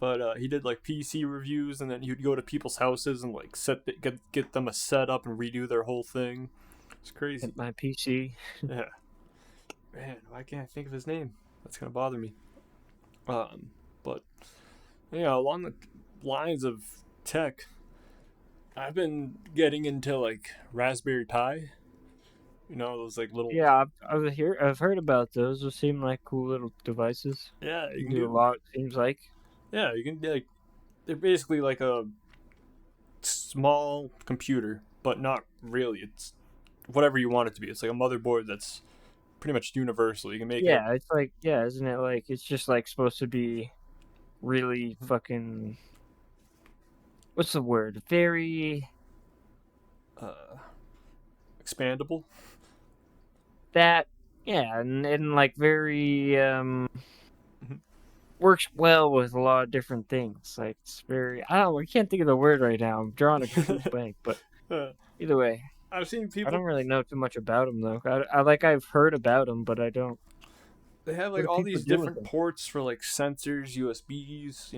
But he did like PC reviews, and then he would go to people's houses and like get them a setup and redo their whole thing. It's crazy. At my PC. Yeah, man, why can't I think of his name? That's gonna bother me. But along the lines of tech, I've been getting into like Raspberry Pi. Those like little. Yeah, I've heard about those. Those seem like cool little devices. Yeah, you You can do a do. lot. Seems like. Yeah, you can like. They're basically like a small computer, but not really. It's whatever you want it to be. It's like a motherboard that's pretty much universal. You can make it. Yeah, it's like isn't it like it's just like supposed to be really fucking what's the word? Very Uh, expandable. that yeah, and like very works well with a lot of different things. Like it's very I can't think of the word right now. I'm drawing a complete blank, but Uh, either way, I've seen I don't people. really know too much about them though. I've heard about them, but I don't. They have What like do all people these do with different them? ports for like sensors, USBs,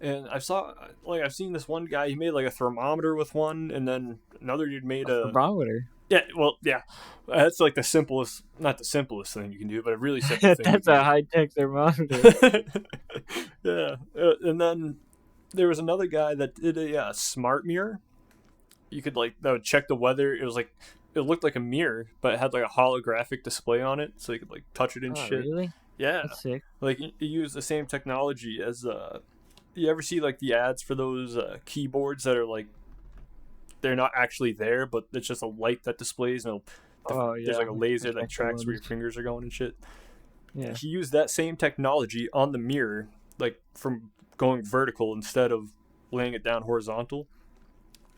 and I've seen this one guy. He made like a thermometer with one, and then another dude made A a. thermometer. Yeah, well, yeah, that's like the simplest, not the simplest thing you can do, but a really simple thing you That's can a do. high tech thermometer. Yeah, and then there was another guy that did a smart mirror. You could like that would check the weather. It was like it looked like a mirror, but it had like a holographic display on it, so you could like touch it and Oh, shit. really? Yeah, That's sick. like you use the same technology as You ever see like the ads for those keyboards that are like they're not actually there, but it's just a light that displays and Oh there's yeah, like a like laser that projector tracks where your ones. fingers are going and shit. Yeah. He used that same technology on the mirror, like from going vertical instead of laying it down horizontal.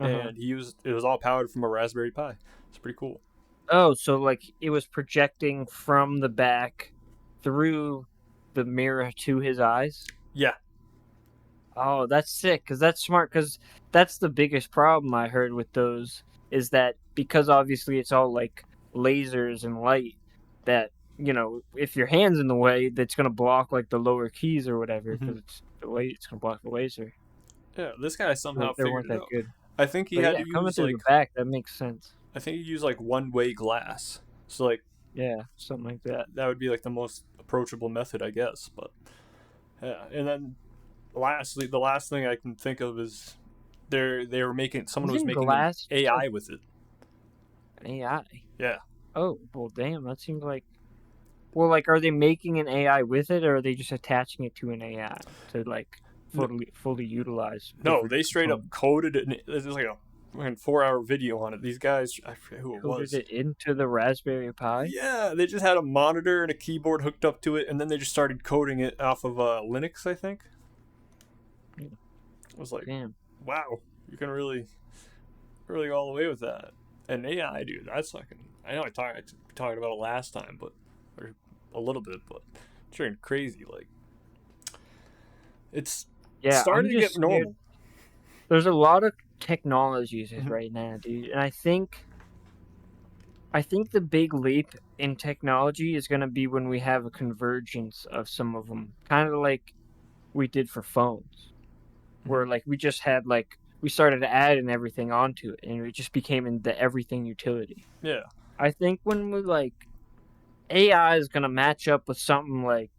Uh-huh. And it was all powered from a Raspberry Pi. It's pretty cool. Oh, so like it was projecting from the back through the mirror to his eyes? Yeah. Oh, that's sick cuz that's smart cuz that's the biggest problem I heard with those is that because obviously it's all like lasers and light that, if your hand's in the way, that's going to block like the lower keys or whatever Hmm. cuz it's the way it's going to block the laser. Yeah. This guy So somehow they figured weren't it that out. good. I think he But had yeah, to coming use through the like back that makes sense. I think he used like one way glass. So like Yeah, something like that. that would be like the most approachable method, I guess. But Yeah, and then lastly, the last thing I can think of is they were making someone was Isn't making an glass AI with it. an AI? Yeah, Oh, well, damn, that seems like. Well, like, are they making an AI with it, or are they just attaching it to an AI to like no, fully utilize no, different they straight up components? coded it. There's like a 4-hour video on it. These guys, I forget who it Coded was. it into the Raspberry Pi? Yeah, they just had a monitor and a keyboard hooked up to it, and then they just started coding it off of Linux, I think. Yeah, I was like, damn. wow, you can really go all the way with that. And AI, dude, that's fucking. I know I talked about it last time, but or a little bit, but it's freaking crazy. Like it's Yeah, I'm starting to just get scared. normal. There's a lot of technologies Mhm. right now, dude, and I think the big leap in technology is gonna be when we have a convergence of some of them, kind of like we did for phones, where Mhm. like we just had like we started adding everything onto it, and it just became in the everything utility. Yeah, I think when we like AI is gonna match up with something like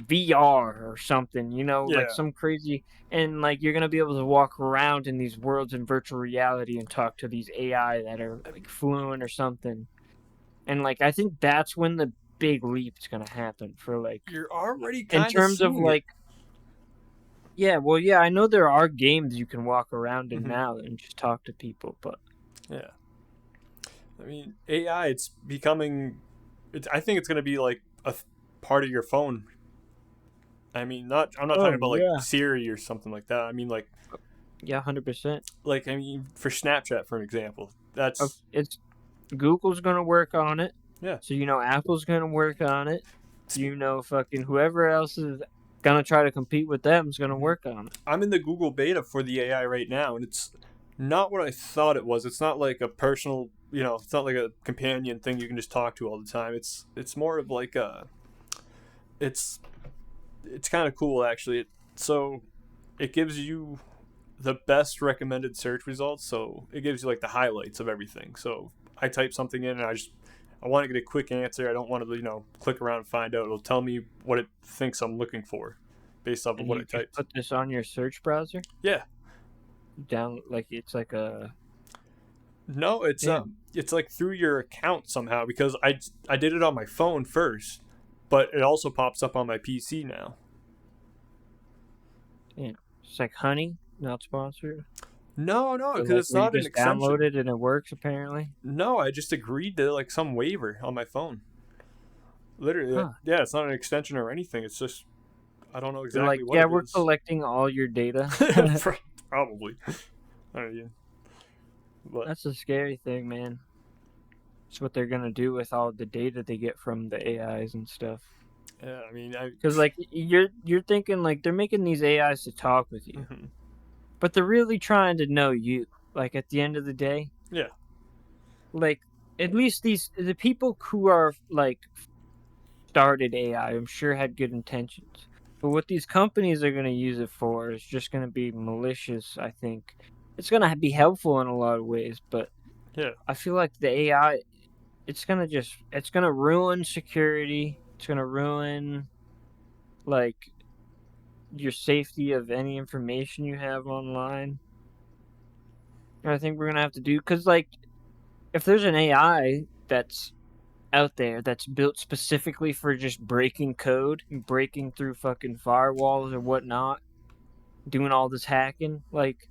VR or something, like yeah. some crazy, and like you're gonna be able to walk around in these worlds in virtual reality and talk to these AI that are like fluent or something. And like I think that's when the big leap's gonna happen for like You're already in kind of terms of seeing it. like yeah, well yeah, I know there are games you can walk around in Hmm. now and just talk to people, but Yeah, I mean AI. It's becoming. I think it's gonna be like part of your phone. I mean, not. I'm not talking oh about like yeah. Siri or something like that. I mean, Yeah, 100%. I mean, for Snapchat, for an example, that's It's Google's gonna work on it. yeah. So Apple's gonna work on it. Fucking whoever else is gonna try to compete with them is gonna Mhm. work on it. I'm in the Google beta for the AI right now, and it's not what I thought it was. It's not like a personal, it's not like a companion thing you can just talk to all the time. It's more of like it's it's kind of cool actually. So it gives you the best recommended search results. So it gives you like the highlights of everything. So I type something in, and I want to get a quick answer. I don't want to click around and find out. It'll tell me what it thinks I'm looking for based off of And what you I just typed. put this on your search browser. Yeah. Down like it's like a No, damn, it's like through your account somehow because I did it on my phone first, but it also pops up on my PC now. damn. It's like honey, not sponsored. No, no, But because like it's where you not an just download extension. it and it works apparently. No, I just agreed to like some waiver on my phone. Literally, Huh. yeah, it's not an extension or anything. It's just I don't know They're like, exactly what yeah, it we're is. collecting all your data. Probably. Yeah. But That's a scary thing, man. It's what they're gonna do with all the data they get from the AIs and stuff. yeah, I mean, I. Because like you're thinking like they're making these AIs to talk with you, Mhm. but they're really trying to know you. Like at the end of the day, Yeah, like at least the people who are like started AI, I'm sure had good intentions. But what these companies are going to use it for is just going to be malicious. I think it's going to be helpful in a lot of ways, but yeah, I feel like the AI, it's going to ruin security. It's going to ruin like your safety of any information you have online. And I think we're going to have to do because like if there's an AI that's out there that's built specifically for just breaking code and breaking through fucking firewalls or whatnot, doing all this hacking, like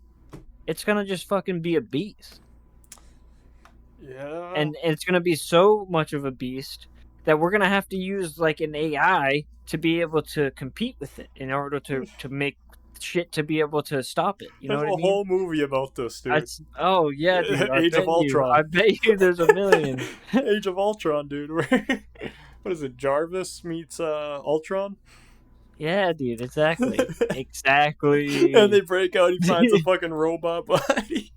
it's gonna just fucking be a beast. yeah. And it's gonna be so much of a beast that we're gonna have to use like an AI to be able to compete with it in order to make shit to be able to stop it. You know There's what I a mean? whole movie about this, dude. That's oh yeah, dude. Age of Ultron. I bet you there's a million. Age of Ultron, dude. What is it? Jarvis meets Ultron, Yeah, dude, exactly. and they Exactly. break out. He finds a fucking robot body.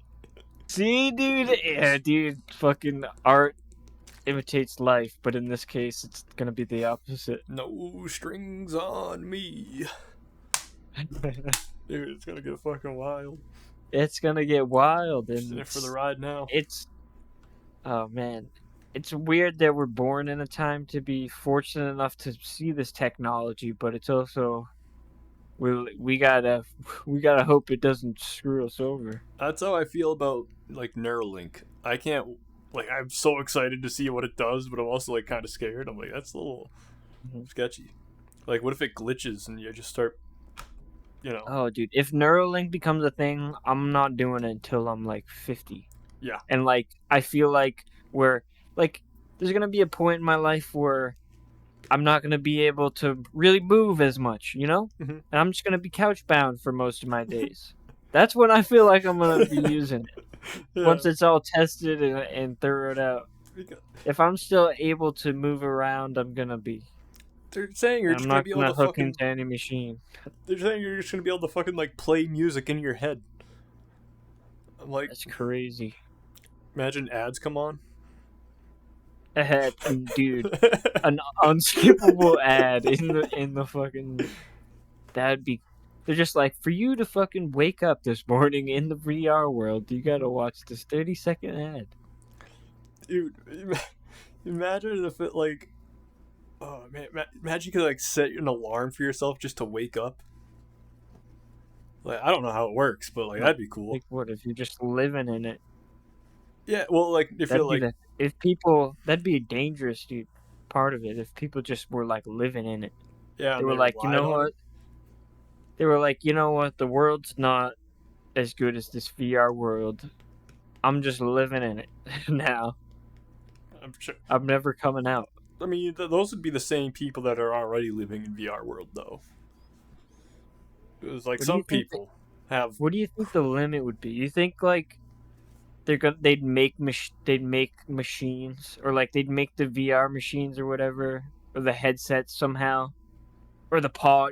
See, dude? Yeah, dude. Fucking art imitates life, but in this case, it's gonna be the opposite. No strings on me, dude. It's gonna get fucking wild. It's gonna get wild, Just in and it for the ride now. it's oh man, it's weird that we're born in a time to be fortunate enough to see this technology, but it's also we gotta we gotta hope it doesn't screw us over. That's how I feel about like Neuralink. I can't like I'm so excited to see what it does, but I'm also like kind of scared. I'm like that's a little Mhm. sketchy. Like what if it glitches and you just start, you know? Oh, dude, if Neuralink becomes a thing, I'm not doing it until I'm like 50. Yeah. And like I feel like where like there's gonna be a point in my life where I'm not gonna be able to really move as much, you know? Mhm. And I'm just gonna be couch bound for most of my days. That's when I feel like I'm gonna be using it. Yeah. Once it's all tested and thorough'd out. Because If I'm still able to move around, I'm gonna be. they're saying you're And I'm just gonna not be able gonna to hook fucking. into any machine. They're saying you're just gonna be able to fucking like play music in your head. I'm like, That's crazy. imagine ads come on. Dude, an unskippable ad in the fucking that'd be. They're just like, for you to fucking wake up this morning in the VR world, you gotta watch this 30-second ad. Dude, imagine if it like, oh man, imagine you could like set an alarm for yourself just to wake up. Like I don't know how it works, but like No, that'd be cool. like what if you're just living in it? Yeah, well, like if you're That'd be like, the if people that'd be a dangerous dude part of it if people just were like living in it. yeah, They and were they like, you relied know on it. what? They were like, you know what? The world's not as good as this VR world. I'm just living in it now. I'm sure. I'm never coming out. I mean, those would be the same people that are already living in VR world, though. It was like What do some you think? people have. What do you think the limit would be? You think like they'd make machines or like they'd make the VR machines or whatever or the headsets somehow or the paw,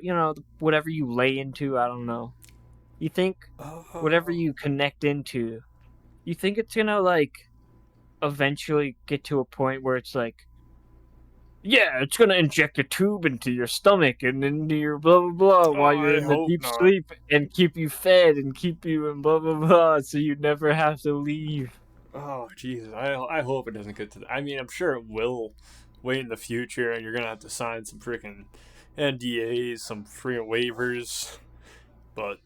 whatever you lay into. I don't know. You think whatever Oh, you connect into, you think it's gonna like eventually get to a point where it's like, yeah, it's gonna inject a tube into your stomach and into your blah blah blah while you're I in the hope deep not. sleep and keep you fed and keep you in blah blah blah so you never have to leave. Oh, Jesus. I hope it doesn't get to that. I mean, I'm sure it will way in the future, and you're going to have to sign some freaking NDAs, some free waivers. But,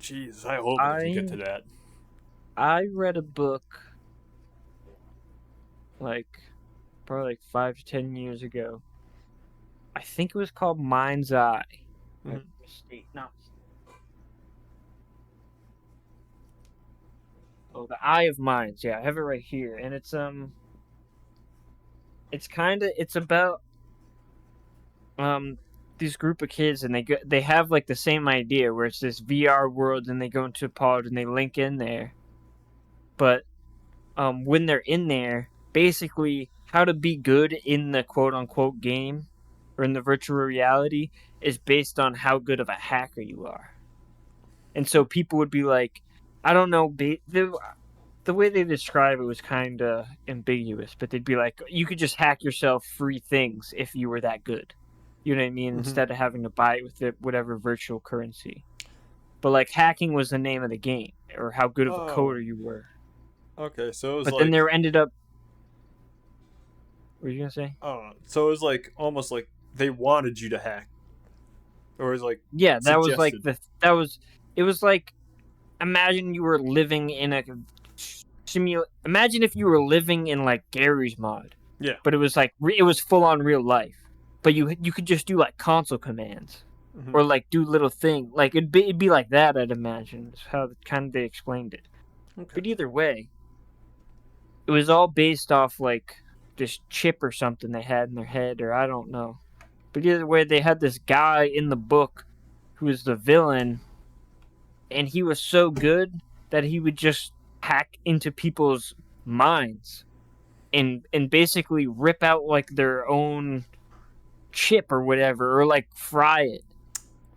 Jesus, I hope it doesn't get to I that. I read a book like probably like 5 to 10 years ago. I think it was called Mind's Eye. Or Mm-hmm. Mistake, no. Oh, the Eye of Minds. Yeah, I have it right here, and it's about um this group of kids, and they have like the same idea where it's this VR world, and they go into a pod and they link in there, but when they're in there, basically how to be good in the quote unquote game or in the virtual reality is based on how good of a hacker you are. And so people would be like, I don't know, the way they describe it was kind of ambiguous, but they'd be like, you could just hack yourself free things if you were that good. You know what I mean? Mm-hmm. Instead of having to buy it with whatever virtual currency. But like hacking was the name of the game, or how good of a Oh, coder you were. okay. So it was But then like, there ended up. What were you gonna say? so it was like almost like they wanted you to hack, or it was like Yeah, that was like suggested. that was. It was like, imagine you were living in a Imagine if you were living in like Gary's mod, Yeah. but it was like it was full on real life. But you could just do like console commands Mm-hmm. or like do little thing. Like it'd be like that. I'd imagine is how kind of they explained it. Okay. But either way, it was all based off like this chip or something they had in their head, or I don't know. But either way, they had this guy in the book who was the villain, and he was so good that he would just hack into people's minds and basically rip out like their own chip or whatever, or like fry it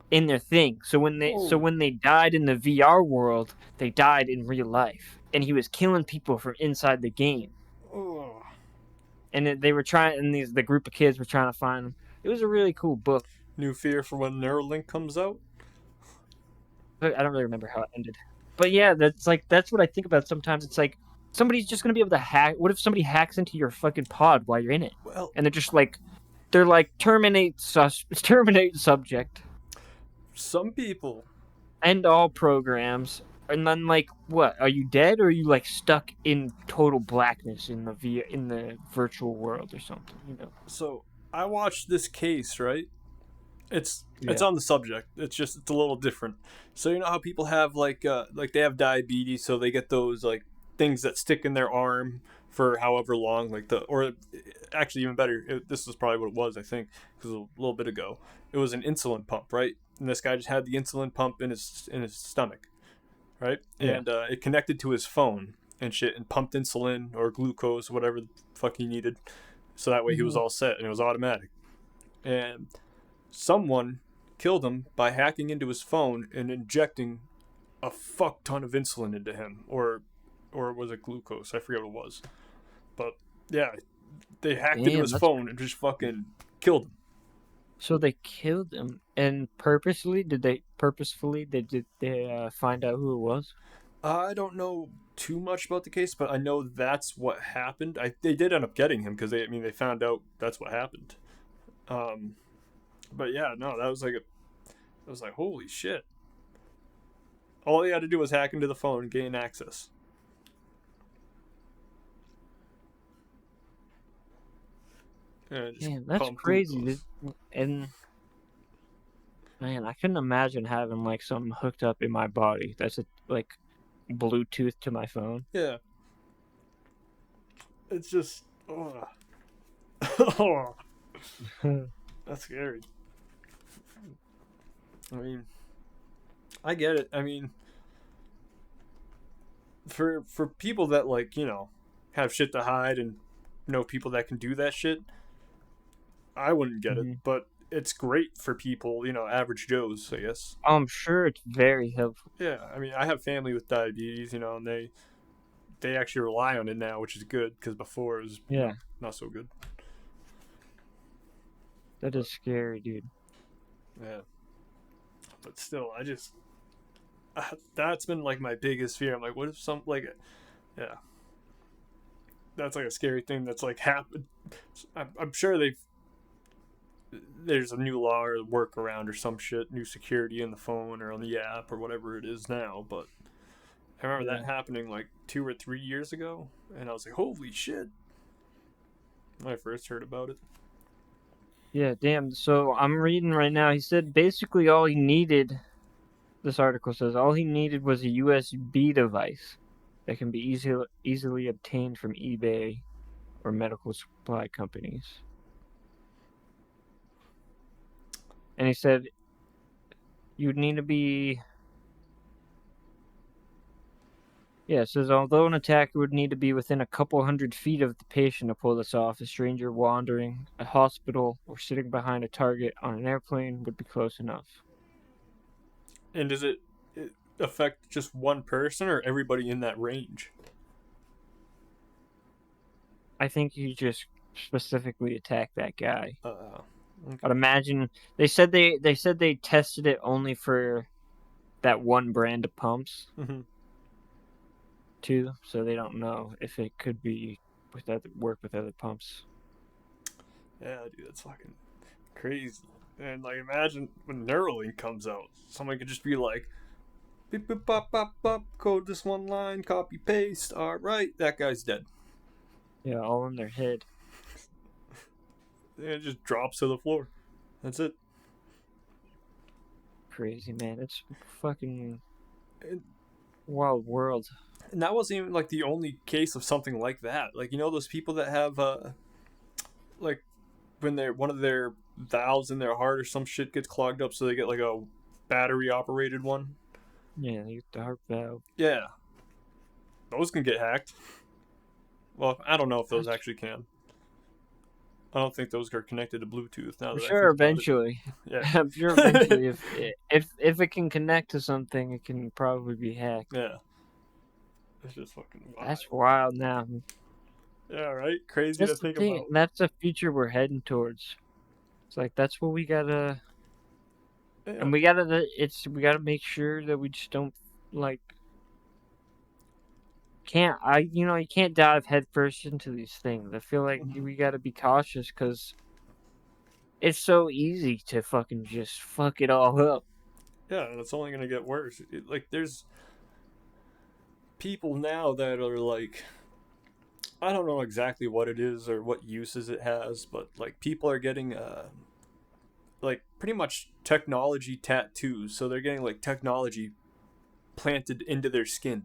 in their thing. So Oh. when they died in the VR world, they died in real life, and he was killing people from inside the game. Oh. And they were trying, and the group of kids were trying to find him. It was a really cool book, New fear for when Neuralink comes out. but I don't really remember how it ended. But yeah, that's what I think about sometimes. It's like somebody's just gonna be able to hack. What if somebody hacks into your fucking pod while you're in it, Well, and they're like terminate subject. Some people. End all programs, and then like what? Are you dead or are you like stuck in total blackness in the virtual world or something? So I watched this case, right? It's Yeah. on the subject. It's a little different. So you know how people have like they have diabetes, so they get those like things that stick in their arm for however long, like the or actually even better. This was probably what it was. I think because a little bit ago, it was an insulin pump, right? And this guy just had the insulin pump in his stomach, right? Yeah. And it connected to his phone and shit, and pumped insulin or glucose, whatever the fuck he needed, so that way he was Mhm. all set and it was automatic. And someone killed him by hacking into his phone and injecting a fuck ton of insulin into him, or was it glucose? I forget what it was, but yeah, they hacked into Damn, his that's phone and just fucking killed him. so they killed him and purposely? Did they find out who it was? I don't know too much about the case, but I know that's what happened. They did end up getting him because they found out that's what happened. Um, but yeah, no, that was like it was like holy shit. All he had to do was hack into the phone and gain access, and just Damn, that's pump crazy. glucose. And man, I couldn't imagine having like something hooked up in my body that's like Bluetooth to my phone. Yeah, it's just oh, oh that's scary. I mean, I get it. I mean, for people that like have shit to hide and know people that can do that shit, I wouldn't get it. Mhm. But it's great for people, average Joes, I guess. I'm sure it's very helpful. Yeah, I mean, I have family with diabetes, and they actually rely on it now, which is good because before it was Yeah, not so good. that But is scary, dude. yeah, but still, I just that's been like my biggest fear. I'm like, what if some like yeah, that's like a scary thing that's like happened. I'm sure there's a new law or workaround or some shit, new security in the phone or on the app or whatever it is now. But I remember Yeah. that happening like 2 or 3 years ago, and I was like, holy shit, when I first heard about it. Yeah, damn. So I'm reading right now. He said basically all he needed, this article says, all he needed was a USB device that can be easily obtained from eBay or medical supply companies. And he said you'd need to be. Yeah, it says although an attacker would need to be within a couple 100 feet of the patient to pull this off, a stranger wandering a hospital or sitting behind a target on an airplane would be close enough. And does it affect just one person or everybody in that range? I think you just specifically attack that guy. But Okay. imagine they said they tested it only for that one brand of pumps Mm-hmm. too, so they don't know if it could be work with other pumps. Yeah, dude, that's fucking crazy. And like, imagine when Neuralink comes out, someone could just be like, beep, beep, pop, pop, pop, code this one line, copy paste. All right, that guy's dead. Yeah, all in their head. And it just drops to the floor. That's it. Crazy, man. It's fucking And, wild world. and that wasn't even like the only case of something like that. Like those people that have like when one of their valves in their heart or some shit gets clogged up, so they get like a battery operated one. Yeah, you get the heart valve. Yeah, those can get hacked. Well, I don't know if those That's actually can. I don't think those are connected to Bluetooth. Now I'm that I sure think about it, eventually. I'm sure yeah, eventually if it can connect to something, it can probably be hacked. yeah, it's just fucking That's wild. wild now. Yeah, right. Crazy to That's the think thing. about. That's the future we're heading towards. It's like that's what we gotta, Yeah. and we gotta make sure that we just don't like can't you can't dive headfirst into these things. I feel like Mhm. we gotta be cautious because it's so easy to fucking just fuck it all up. Yeah, and it's only gonna get worse. Like, there's people now that are like, I don't know exactly what it is or what uses it has, but like people are getting like pretty much technology tattoos. So they're getting like technology planted into their skin,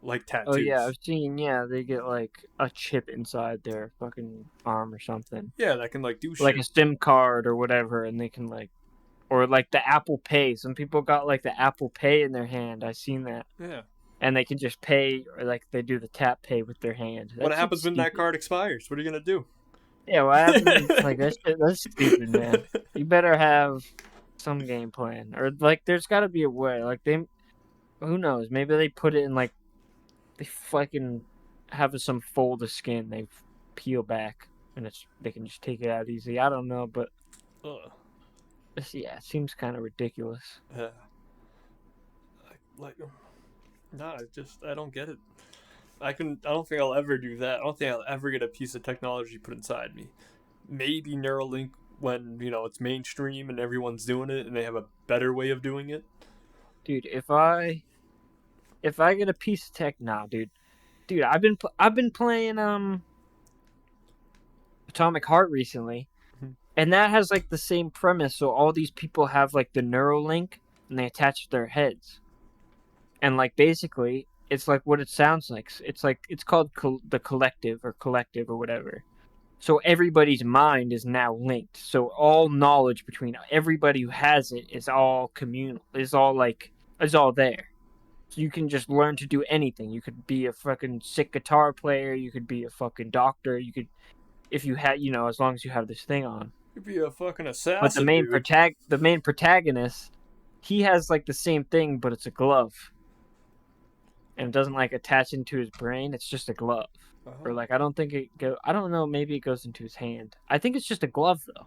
like Oh yeah, tattoos. I've seen. Yeah, they get like a chip inside their fucking arm or something, Yeah, that can like do like shit. a SIM card or whatever, and they can like, or like the Apple Pay. Some people got like the Apple Pay in their hand. I seen that, Yeah. and they can just pay, or like they do the tap pay with their hand. What That shit's happens when that stupid. card expires? What are you gonna do? Yeah, what happens? Like that shit. That's stupid, man. You better have some game plan, or like there's got to be a way. Like they, who knows? Maybe they put it in like they fucking have some fold of skin they peel back, and it's they can just take it out easy. I don't know, but Ugh. yeah, it seems kind of ridiculous. Yeah. Like, nah, I don't get it. I don't think I'll ever do that. I don't think I'll ever get a piece of technology put inside me. Maybe Neuralink when, it's mainstream and everyone's doing it and they have a better way of doing it. Dude, if I get a piece of tech, nah, dude, I've been playing Atomic Heart recently, and that has like the same premise. So all these people have like the Neuralink, and they attach their heads, and like basically it's like what it sounds like. It's like it's called the collective or whatever. So everybody's mind is now linked. So all knowledge between everybody who has it is all communal. Is all there. So you can just learn to do anything. You could be a fucking sick guitar player. You could be a fucking doctor. You could, if you had, as long as you have this thing on. You'd be a fucking But assassin, dude. the main protagonist, he has like the same thing, but it's a glove, and it doesn't like attach into his brain. It's just a glove, or Uh-huh. like I don't think it go. I don't know. Maybe it goes into his hand. I think it's just a glove though.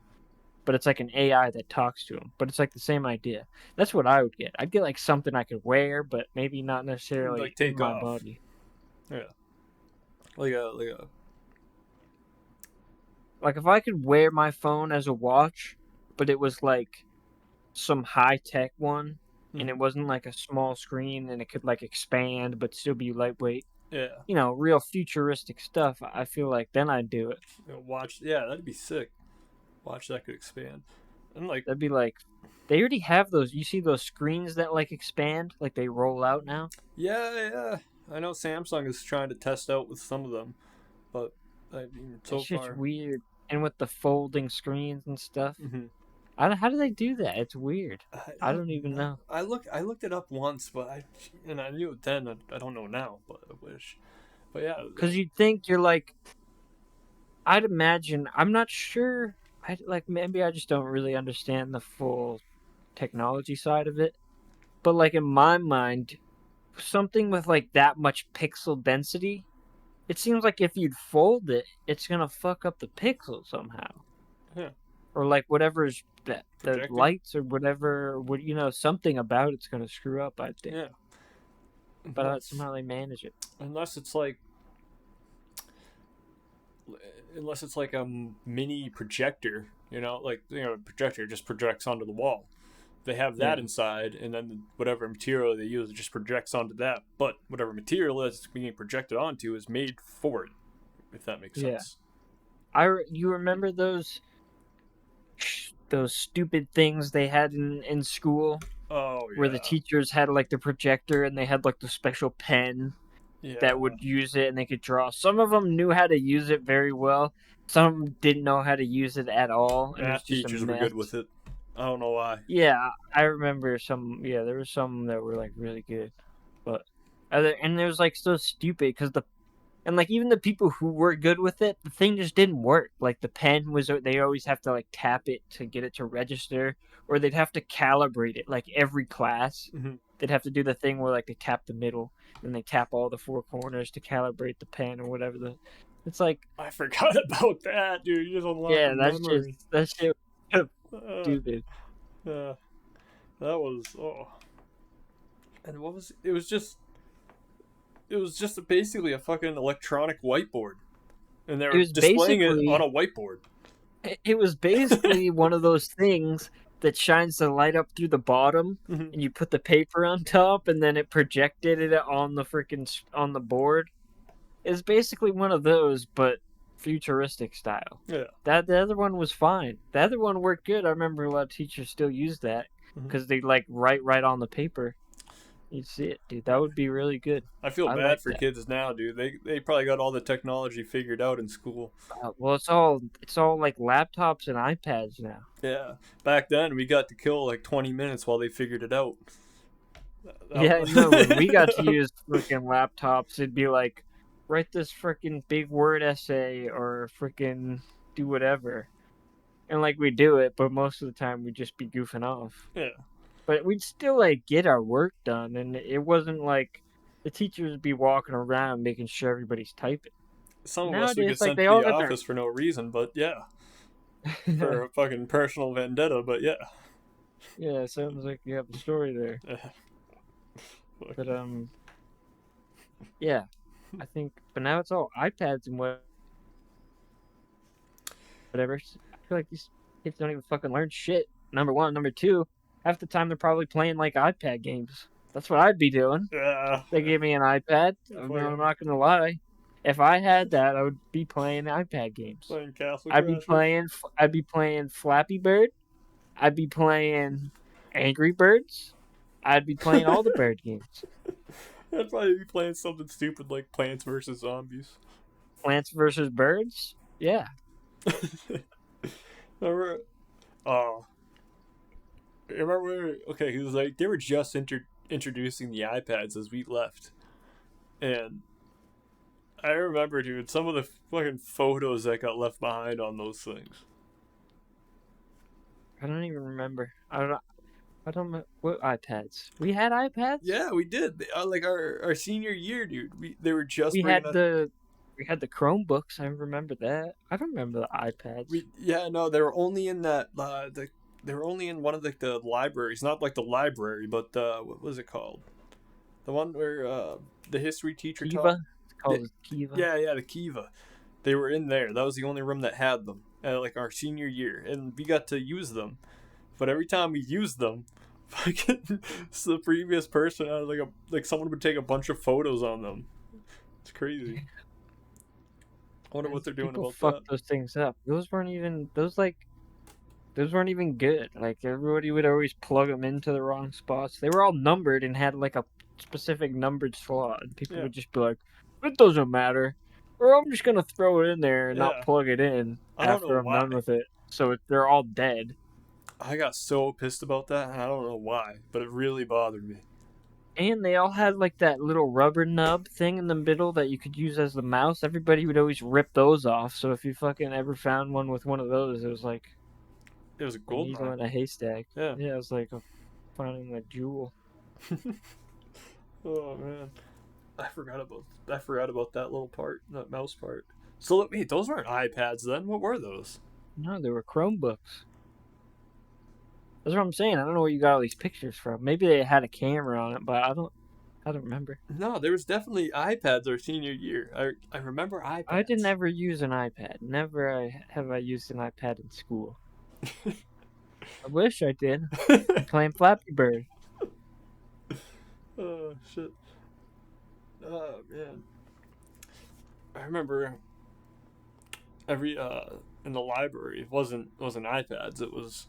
But it's like an AI that talks to him. But it's like the same idea. That's what I would get. I'd get like something I could wear, but maybe not necessarily Like, in take my off. body. Yeah. Like a. Like if I could wear my phone as a watch, but it was like some high tech one, and Mhm. it wasn't like a small screen, and it could like expand but still be lightweight. Yeah. Real futuristic stuff. I feel like then I'd do it. Watch. Yeah, that'd be sick. Watch that could expand. And like, That'd be like they already have those. You see those screens that like expand, like they roll out now. yeah. I know Samsung is trying to test out with some of them, but I mean, so It's just far. weird. And with the folding screens and stuff. Hmm. How do they do that? It's weird. I I don't don't even know. know. I looked it up once, but I knew it then. I don't know now, but I wish. But yeah, Because you'd think you're like, I'd imagine, I'm not sure. I like maybe I just don't really understand the full technology side of it. But like in my mind, something with like that much pixel density, it seems like if you'd fold it, it's gonna fuck up the pixel somehow. yeah, Or like whatever's that the projecting. lights or whatever, something about it's gonna screw up. I think, Yeah, but unless somehow they manage it. unless it's like a mini projector, projector just projects onto the wall. They have that Yeah, inside, and then whatever material they use just projects onto that. But whatever material that's being projected onto is made for it, if that makes yeah. sense. You remember those stupid things they had in school Oh where the yeah, teachers had like the projector and they had like the special pen that yeah. would use it and they could draw. Some of them knew how to use it very well. Some of them didn't know how to use it at all, and it was Math just a teachers were mess. good with it. I don't know why. Yeah, I remember some. Yeah, there were some that were like really good, but other and there was like so stupid because the and like even the people who were good with it, the thing just didn't work. Like the pen was, they always have to like tap it to get it to register, or they'd have to calibrate it. Like every class, Hmm. they'd have to do the thing where like they tap the middle, and they tap all the four corners to calibrate the pen or whatever. It's like, I forgot about that, dude. You just unlocked a yeah, memory. that shit was Uh, stupid. uh, that was And what was it? Was just basically a fucking electronic whiteboard, and they It were was displaying it on basically a whiteboard. it was basically one of those things that shines the light up through the bottom, Mhm. and you put the paper on top, and then it projected it on the freaking on the board. It's basically one of those, but futuristic style. Yeah. That the other one was fine. The other one worked good. I remember a lot of teachers still use that Mhm. because they like write right on the paper. You see it, dude. That would be really good. I feel I bad like for that. kids now, dude. They probably got all the technology figured out in school. Well, it's all like laptops and iPads now. Yeah. Back then, we got to kill like 20 minutes while they figured it out. Yeah, no. When we got to use freaking laptops, it'd be like, write this freaking big word essay or freaking do whatever, and like we do it, but most of the time we'd just be goofing off. Yeah. But we'd still like get our work done, and it wasn't like the teachers would be walking around making sure everybody's typing. Some of us would Nowadays, get like sent they to all the got their office for no reason, but yeah. For a fucking personal vendetta, but yeah. yeah, sounds like you have a story there. But Fucking- yeah, I think. But now it's all iPads and whatever. I feel like these kids don't even fucking learn shit. Number one, number two, half the time they're probably playing like iPad games. That's what I'd be doing. yeah. They gave me an iPad. I'm Fucking not gonna lie. If I had that, I would be playing iPad games. playing Castle I'd be Crashers. playing. I'd be playing Flappy Bird. I'd be playing Angry Birds. I'd be playing all the bird games. I'd probably be playing something stupid like Plants vs Zombies. Plants vs. Birds. Yeah. Remember? Oh, remember? Okay, he was like they were just introducing the iPads as we left, and I remember, dude, some of the fucking photos that got left behind on those things. I don't even remember. I don't. What iPads. We had iPads. Yeah, we did. Like our senior year, dude. They were just We bringing had us. the Chromebooks. I remember that. I don't remember the iPads. No, they were only in that they were only in one of the libraries, not like the library, but what was it called? The one where the history teacher taught. Kiva. It's called Kiva. Yeah, the Kiva. They were in there. That was the only room that had them. Like our senior year, and we got to use them. But every time we used them, fucking the previous person had like someone would take a bunch of photos on them. It's crazy. I wonder what they're doing People about fuck that. those things up. Those weren't even good. Like everybody would always plug them into the wrong spots. They were all numbered and had like a specific numbered slot, and people Yeah, would just be like, "It doesn't matter," or "I'm just gonna throw it in there and not yeah. plug it in I don't know after I'm why. done with it." So they're all dead. I got so pissed about that, and I don't know why, but it really bothered me. And they all had like that little rubber nub thing in the middle that you could use as the mouse. Everybody would always rip those off. So if you fucking ever found one with one of those, it was like It was a a gold needle mine. in a haystack. Yeah. Yeah, it was like finding a jewel. Oh man, I forgot about that little part, that mouse part. So wait, those weren't iPads then. What were those? No, they were Chromebooks. That's what I'm saying. I don't know where you got all these pictures from. Maybe they had a camera on it, but I don't remember. No, there was definitely iPads our senior year. I remember I didn't iPads. ever use an iPad. Never have I used an iPad in school. I wish I did. I'm playing Flappy Bird. Oh shit. Oh man. I remember every in the library it wasn't iPads, it was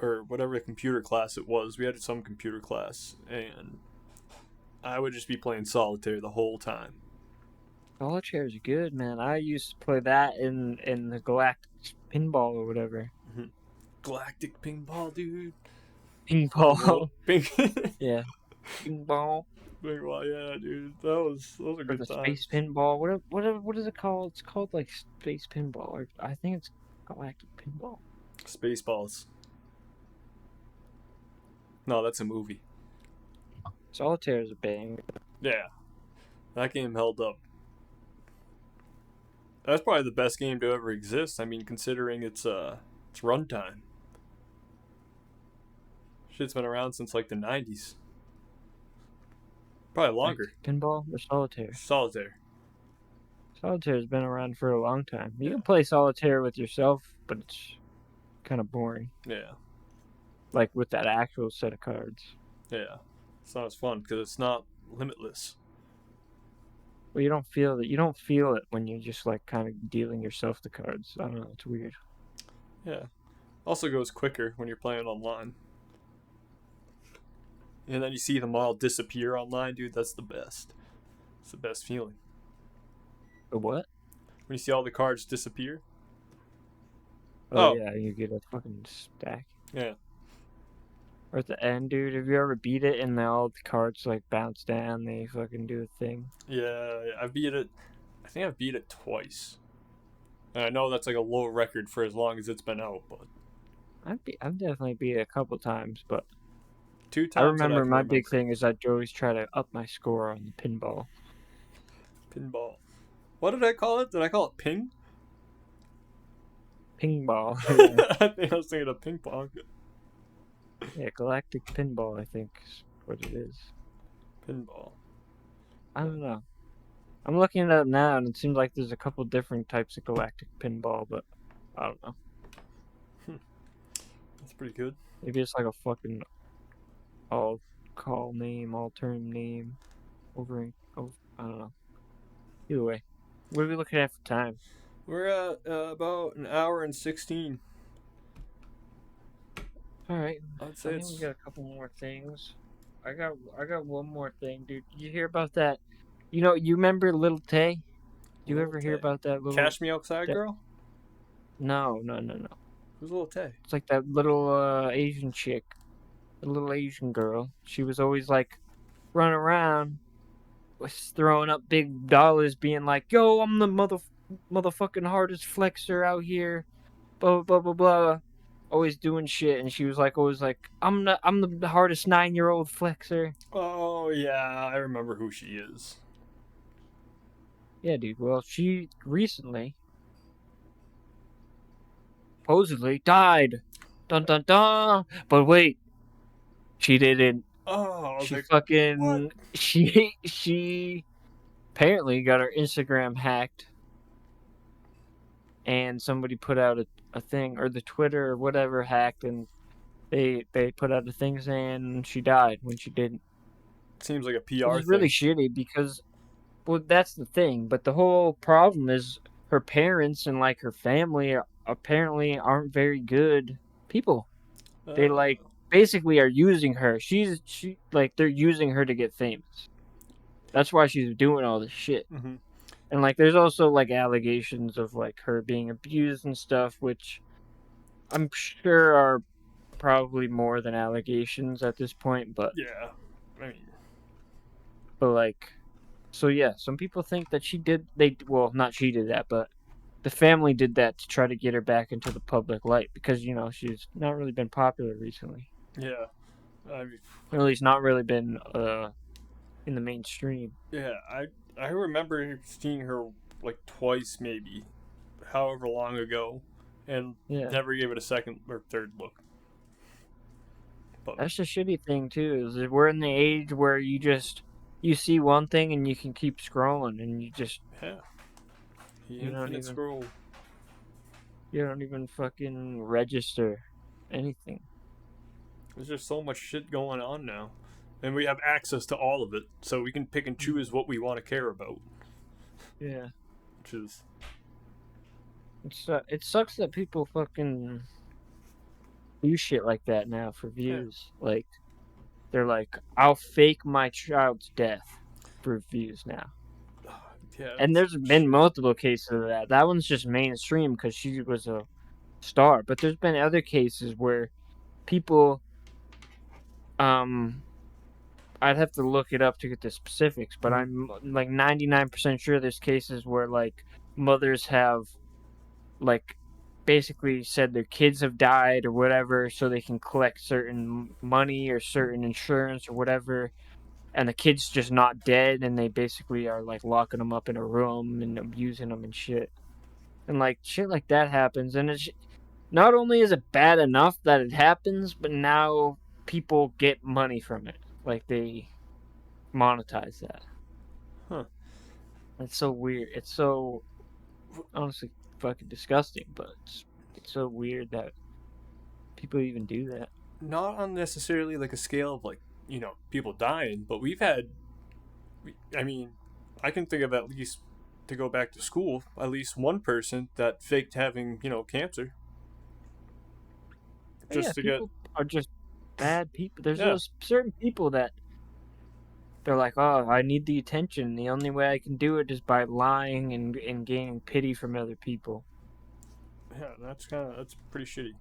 or whatever computer class it was. We had some computer class and I would just be playing solitaire the whole time. Solitaire is good, man. I used to play that in the Galactic Pinball or whatever. Mm-hmm. Galactic pinball, dude. Pinball. Ping. Yeah. Pinball. Well, yeah, dude. Those are Or good the times. Space Pinball. What is it called? It's called like Space Pinball. Or I think it's Galactic Pinball. Spaceballs. No, that's a movie. Solitaire is a bang. Yeah, that game held up. That's probably the best game to ever exist. I mean, considering its runtime. Shit's been around since like the '90s. Probably longer. Pinball or Solitaire? Solitaire. Solitaire's been around for a long time. You Yeah. can play Solitaire with yourself, but it's kind of boring. Yeah. like with that actual set of cards. Yeah, it's not as fun because it's not limitless. Well, you don't feel that. You don't feel it when you're just like kind of dealing yourself the cards. I don't know. It's weird. Yeah, also goes quicker when you're playing online. And then you see them all disappear online, dude. That's the best. It's the best feeling But what? when you see all the cards disappear. Oh Oh, yeah, you get a fucking stack. yeah, Or at the end, dude, have you ever beat it and then all the cards like bounce down? They fucking do a thing. yeah. I beat it. I think I've beat it twice. And I know that's like a low record for as long as it's been out, but I've definitely beat it a couple times, but two I times that I remember can my big remember. thing is I'd always try to up my score on the pinball. Pinball. What did I call it? Did I call it ping? Ping ball, yeah. I think I was thinking of ping pong. Yeah, galactic pinball, I think is what it is. Pinball. I don't know. I'm looking it up now, and it seems like there's a couple different types of galactic pinball, but I don't know. That's pretty good. Maybe it's like a fucking all call name, all term name, over. I don't know. Either way, what are we looking at for time? We're at about an hour and 16. All right, I'd I say think we it's got a couple more things. I got one more thing, dude. Did you hear about that? You remember Little Tay? Do you Little ever hear Tay. about that little Cash Me Outside that Girl? No, no, no, no. Who's Little Tay? It's like that little Asian chick, the little Asian girl. She was always like running around was throwing up big dollars being like, "Yo, I'm the motherfucking hardest flexer out here." Blah blah blah blah blah. Always doing shit and she was like always like, I'm the hardest 9-year-old flexer." Oh, yeah, I remember who she is. Yeah, dude. Well, she recently supposedly died. Dun dun dun. But wait, she didn't. Oh, I was She like, what? fucking she apparently got her Instagram hacked and somebody put out a thing or the Twitter or whatever hacked and they put out a thing saying she died when she didn't. Seems like a Which PR is really thing. shitty because well that's the thing, but the whole problem is her parents and like her family apparently aren't very good people. They Uh, like basically are using her. She like they're using her to get famous. That's why she's doing all this shit. mm-hmm. And like there's also like allegations of like her being abused and stuff, which I'm sure are probably more than allegations at this point, Yeah. I mean, but like so yeah, some people think that she did they well, not she did that, but the family did that to try to get her back into the public light because she's not really been popular recently. yeah. I mean, Or at least not really been in the mainstream. yeah. I remember seeing her like twice, maybe, however long ago, and Yeah. never gave it a second or third look. But That's the shitty thing too, is that we're in the age where you see one thing and you can keep scrolling and yeah, the you don't infinite even scroll. you don't even fucking register anything. There's just so much shit going on now, and we have access to all of it, so we can pick and choose what we want to care about, Yeah. which is It sucks that people fucking do shit like that now for yeah, views. Like they're like, I'll fake my child's death for views now. yeah. And It's there's been shitty. multiple cases of that. That one's just mainstream because she was a star. But there's been other cases where people, um, I'd have to look it up to get the specifics, but Mm-hmm. I'm like 99% sure there's cases where like mothers have like basically said their kids have died or whatever so they can collect certain money or certain insurance or whatever and the kid's just not dead and they basically are like locking them up in a room and abusing them and shit and like shit like that happens and it's not only is it bad enough that it happens but now people get money from it like they monetize that. Huh. It's so weird. It's so honestly fucking disgusting, but it's so weird that people even do that. not on necessarily like a scale of like people dying, but we've had. I mean, I can think of at least to go back to school, at least one person that faked having cancer But yeah, just to get people are just bad people. There's yeah those certain people that they're like, oh, I need the attention. The only way I can do it is by lying and gaining pity from other people. yeah. That's pretty shitty.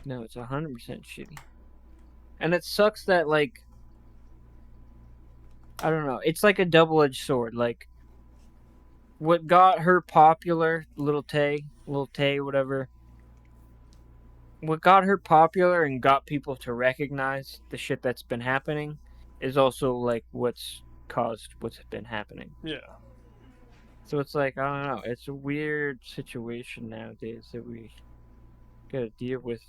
No, it's 100% shitty. And it sucks that, like, I don't know. It's like a double-edged sword. Like, what got her popular, little Tay, whatever. What got her popular and got people to recognize the shit that's been happening is also like what's caused what's been happening. Yeah, So it's like, I don't know. It's a weird situation nowadays that we gotta deal with,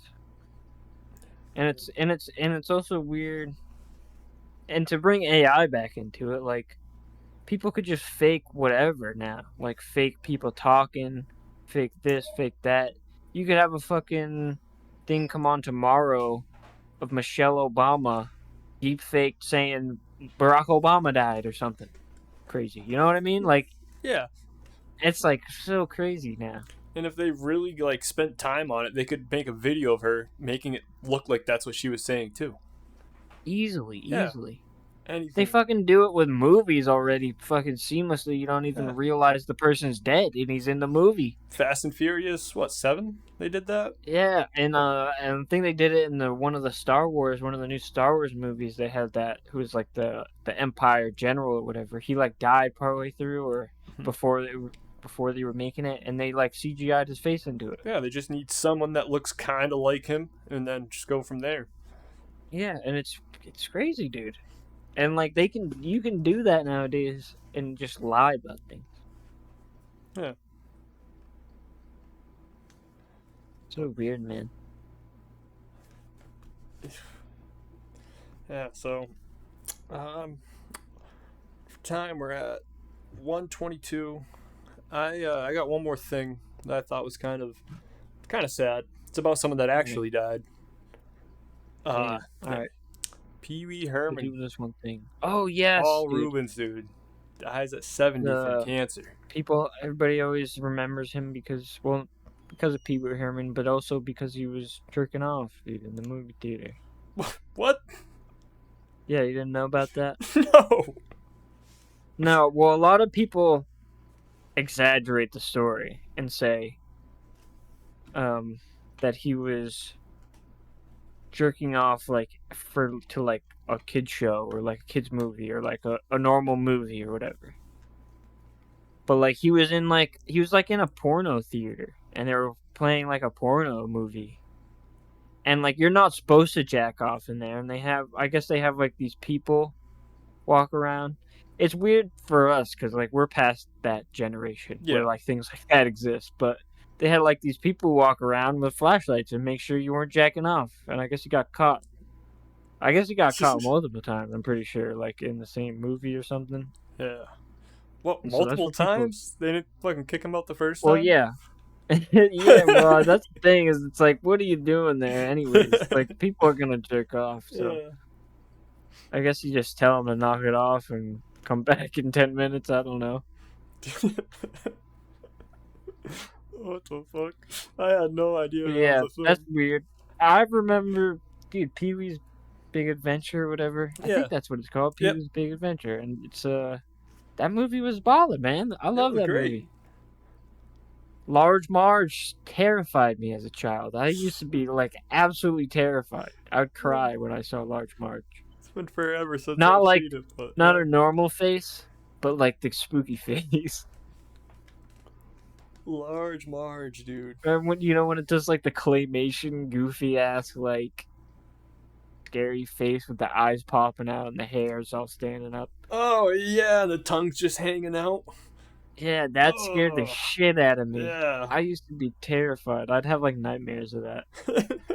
and it's also weird. And to bring AI back into it, like people could just fake whatever now, like fake people talking, fake this, fake that. You could have a fucking thing come on tomorrow of Michelle Obama deep fake saying Barack Obama died or something crazy. You know what I mean? Like yeah. it's like so crazy now. And if they really like spent time on it, they could make a video of her making it look like that's what she was saying too. Easily, Yeah, easily. They anything. fucking do it with movies already fucking seamlessly. You don't Yeah. even realize the person's dead and he's in the movie. Fast and Furious, what 7? They did that. Yeah, and I think they did it in one of the new Star Wars movies. They had that who was like the Empire General or whatever. He like died partway through or before they were making it, and they like CGI'd his face into it. Yeah, they just need someone that looks kind of like him, and then just go from there. Yeah, and it's crazy, dude. And like you can do that nowadays and just lie about things. Yeah. So weird, man. Yeah. So, for time we're at 1:22. I got one more thing that I thought was kind of sad. It's about someone that Okay. actually died. Damn. All Yeah. right. Pee Wee We'll Herman, do this one thing. Oh yes, Paul dude. Rubens, dude, dies at 70 from The cancer. everybody always remembers him because of Pee Wee Herman, but also because he was jerking off, dude, in the movie theater. What? Yeah, you didn't know about that? No. No, well, a lot of people exaggerate the story and say that he was jerking off like to like a kid show or like a kids movie or like a normal movie or whatever. But like he was in a porno theater and they were playing like a porno movie. And like you're not supposed to jack off in there, and I guess they have like these people walk around. It's weird for us because like we're past that generation where Yeah. like things like that exist, but they had like these people walk around with flashlights and make sure you weren't jacking off, and I guess he got caught. I guess he got caught multiple times. I'm pretty sure, like in the same movie or something. Yeah. What? And so that's Multiple what people. times? They didn't fucking kick him out the first Well, time. yeah, yeah. Well, that's the thing is, it's like, what are you doing there, anyways? Like people are gonna jerk off, so Yeah. I guess you just tell them to knock it off and come back in 10 minutes. I don't know. What the fuck? I had no idea But that was yeah, a that's thing. weird. I remember, dude, Pee Wee's Big Adventure or whatever. I Yeah. think that's what it's called, Pee Yep. Wee's Big Adventure, and it's that movie was baller, man. I It love was that great. movie. Large Marge terrified me as a child. I used to be like absolutely terrified. I would cry when I saw Large Marge. It's been forever since Not I've like seen it, but not yeah. her normal face, but like the spooky face. Large Marge, dude. Remember when it does like the claymation goofy ass like scary face with the eyes popping out and the hair's all standing up. Oh yeah, the tongue's just hanging out. Yeah, that scared the Oh shit out of me. yeah. I used to be terrified. I'd have like nightmares of that.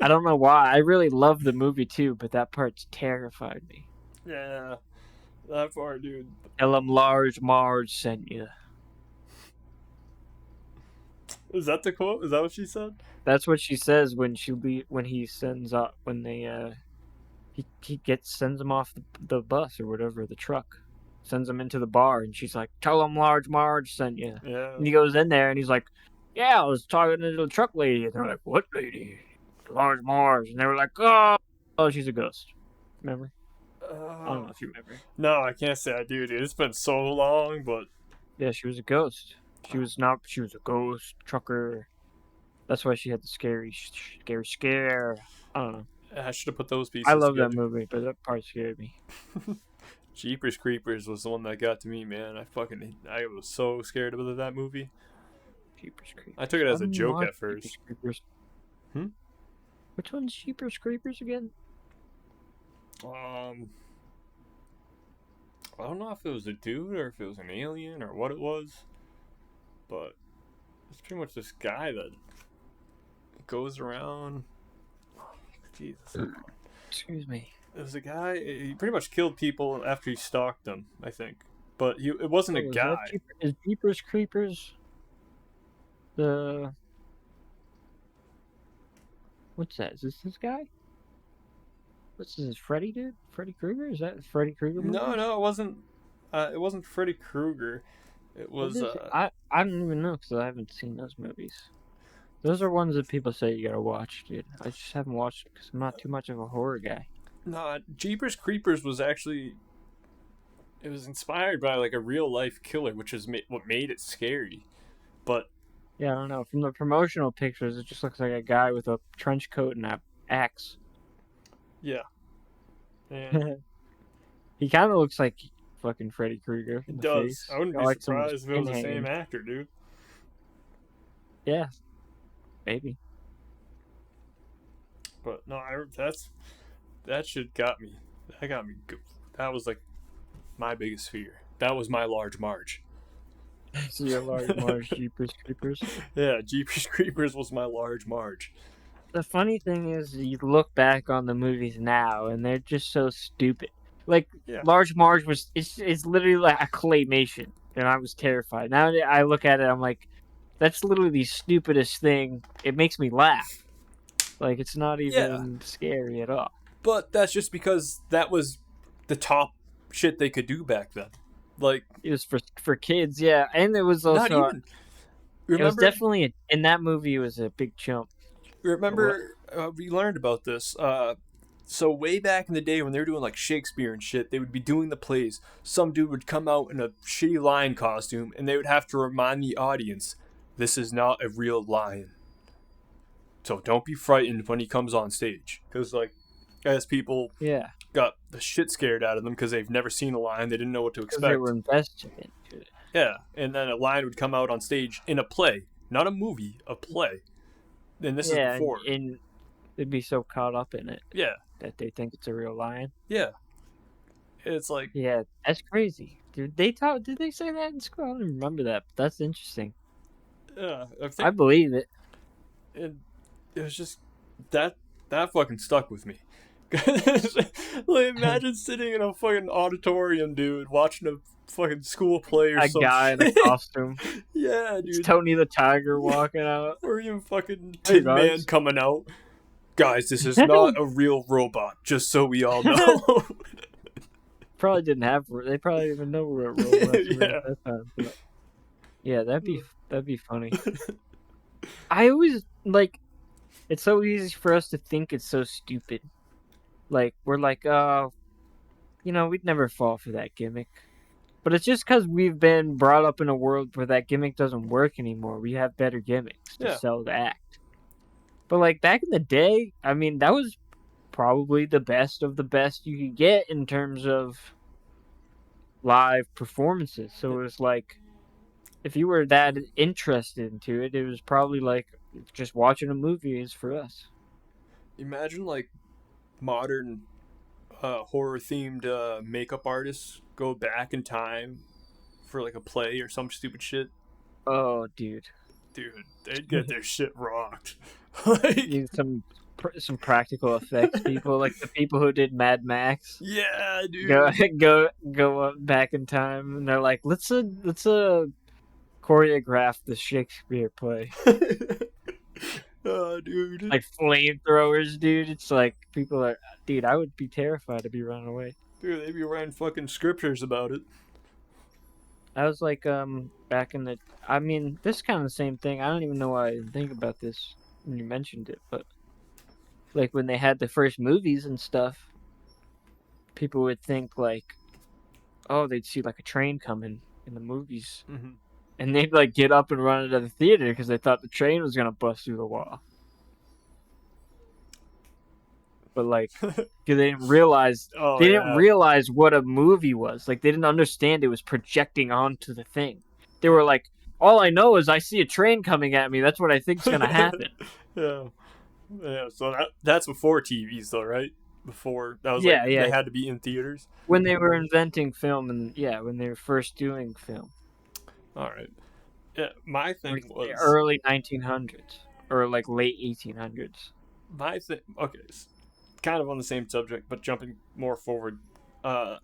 I don't know why. I really loved the movie too, but that part terrified me. Yeah. That part, dude. Tell 'em Large Marge sent you. Is that the quote? Is that what she said? That's what she says when when he sends up when they he gets sends him off the bus or whatever, the truck, sends him into the bar, and she's like, "Tell him Large Marge sent you." Yeah. And he goes in there and he's like, "Yeah, I was talking to the truck lady." And they're like, "What lady?" "Large Marge." And they were like, "Oh, she's a ghost." Remember? I don't Uh, know if you remember. no, I can't say I do, dude. It's been so long, but Yeah, she was a ghost. She was not. She was a ghost trucker. That's why she had the scary scare. I don't know. I should have put those I pieces love that together. movie, but that part scared me. Jeepers Creepers was the one that got to me, man. I was so scared of that movie. Jeepers I Creepers. took it I as a didn't joke watch at Jeepers first. Creepers. Hmm? Which one's Jeepers Creepers again? Um, I don't know if it was a dude or if it was an alien or what it was, but it's pretty much this guy that goes around. Jesus. Excuse me. It was a guy. He pretty much killed people after he stalked them, I think. But it wasn't a Oh, is that guy. Is Jeepers Creepers the what's that? Is this guy? What's this? Freddy dude? Freddy Krueger? Is that Freddy Krueger No, movies? no, it wasn't. It wasn't Freddy Krueger. It What was. is it? I don't even know because I haven't seen those movies. Those are ones that people say you gotta watch, dude. I just haven't watched it because I'm not too much of a horror guy. No, Jeepers Creepers was actually. It was inspired by like a real life killer, which is what made it scary. But Yeah, I don't know. From the promotional pictures, it just looks like a guy with a trench coat and a axe. yeah, and He kind of looks like fucking Freddy Krueger in it the does. face. I wouldn't Got be like some surprised if it skin was the same hanging. actor, dude. Yeah, maybe. But no, that shit got me. That got me. That was like my biggest fear. That was my large Marge. So your large Mars Jeepers Creepers. Yeah, Jeepers Creepers was my large Marge. The funny thing is, you look back on the movies now, and they're just so stupid. Like Yeah. Large Marge was, it's literally like a claymation, and I was terrified. Now that I look at it, I'm like, that's literally the stupidest thing. It makes me laugh. Like it's not Yeah, even scary at all. but that's just because that was the top shit they could do back then. Like, It was for kids, yeah, and it was not also even. it was Remember, definitely in that movie. It was a big jump. What? we learned about this. So way back in the day when they were doing like Shakespeare and shit, they would be doing the plays. Some dude would come out in a shitty lion costume, and they would have to remind the audience, "This is not a real lion. So don't be frightened when he comes on stage." Because like, as people Yeah, got the shit scared out of them because they've never seen a lion, they didn't know what to because they were expect. invested into it. Yeah, and then a lion would come out on stage in a play, not a movie, a play. And this is Yeah, before. and they'd be so caught up in it Yeah, that they think it's a real lion. yeah. It's like, Yeah, that's crazy. Did they talk? Did they say that in school? I don't remember that. But that's interesting. yeah. I I think believe it. it, it was just that that fucking stuck with me. Like, imagine sitting in a fucking auditorium, dude, watching a fucking school play or A some guy in a shit. costume. Yeah, It's dude. Tony the Tiger walking out. Or even fucking Hey Tin Man guys. coming out. Guys, this is not a real robot, just so we all know. Probably didn't have. They probably didn't even know what robots were at Yeah. that time. But yeah, that'd be funny. I always like. It's so easy for us to think it's so stupid. Like we're like, oh, we'd never fall for that gimmick. But it's just because we've been brought up in a world where that gimmick doesn't work anymore. We have better gimmicks to Yeah. sell the act. But like back in the day, I mean, that was probably the best of the best you could get in terms of live performances. So it was like, if you were that interested into it, it was probably like just watching a movie is for us. Imagine like modern horror themed makeup artists go back in time for like a play or some stupid shit. Oh, dude, Dude, they'd get their shit rocked. Like, need some practical effects people, like the people who did Mad Max. yeah, dude. Go back in time, and they're like, let's choreograph the Shakespeare play. Oh, dude. Like flamethrowers, dude. It's like people are, dude. I would be terrified to be running away. Dude, they be writing fucking scriptures about it. I was like, back in the. I mean, this kind of the same thing. I don't even know why I didn't think about this when you mentioned it, but like when they had the first movies and stuff, people would think like, oh, they'd see like a train coming in the movies, Mm-hmm. and they'd like get up and run into the theater because they thought the train was gonna bust through the wall. But like, 'cause Oh they didn't yeah. realize what a movie was. Like they didn't understand it was projecting onto the thing. They were like, all I know is I see a train coming at me. That's what I think's gonna happen. Yeah. Yeah. So that's before TVs though, right? Before that was like Yeah, they yeah. had to be in theaters. When they were inventing film, and yeah, when they were first doing film, All right. Yeah. My like thing was early 1900s or like late 1800s. my thing. Okay, it's kind of on the same subject, but jumping more forward. Uh,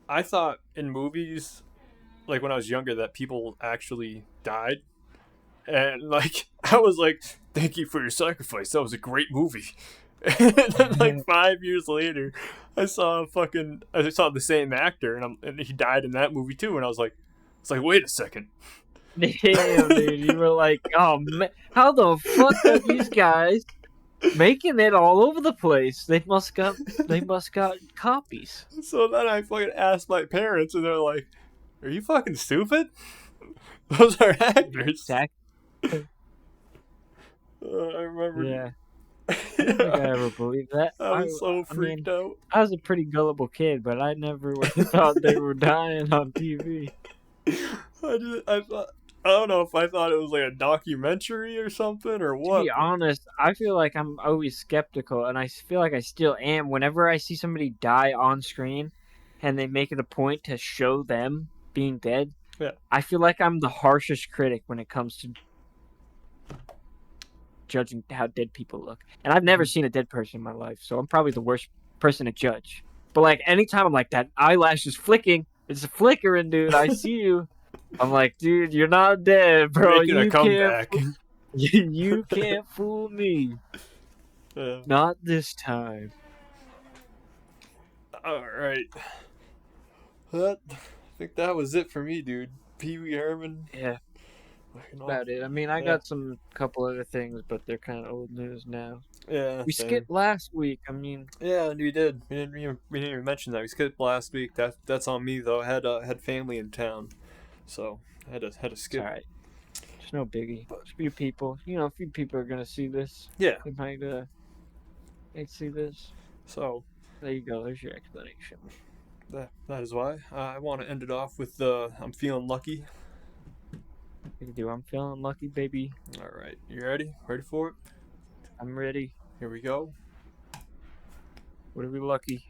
I thought in movies, like when I was younger, that people actually died, and like I was like, "Thank you for your sacrifice. That was a great movie." And then like 5 years later, I saw the same actor, and he died in that movie too, and I was like, it's like wait a second. Damn, dude, you were like, oh man, how the fuck are these guys making it all over the place? They must got copies. So then I fucking asked my parents, and they're like, "Are you fucking stupid? Those are actors." Exactly. I remember. Yeah, I don't think I ever believed that. I was so I freaked mean, out. I was a pretty gullible kid, but I never would have thought they were dying on TV. I thought I don't know if I thought it was like a documentary or something or To what. be honest, I feel like I'm always skeptical, and I feel like I still am. Whenever I see somebody die on screen, and they make it a point to show them being dead, Yeah. I feel like I'm the harshest critic when it comes to judging how dead people look. And I've never seen a dead person in my life, so I'm probably the worst person to judge. But like anytime I'm like that eyelash is flicking, it's flickering, dude. I see you. I'm like, dude, you're not dead, bro. Making a comeback. You can't fool me. Yeah. Not this time. All right. I think that was it for me, dude. Pee Wee Herman. Yeah, Fucking off. about it. I mean, I Yeah. got some couple other things, but they're kind of old news now. Yeah. We Same. skipped last week. I mean, Yeah, we did. We didn't even mention that. We skipped last week. That's on me though. I had family in town, so I had to it's all skip. right. It's no biggie. But Just a few people. You know, a few people are gonna see this. yeah. They might see this. So There you go. There's your explanation. that is why I want to end it off with I'm feeling lucky. You do. I'm feeling lucky, baby. All right, you ready? Ready for it? I'm ready. Here we go. What are we lucky?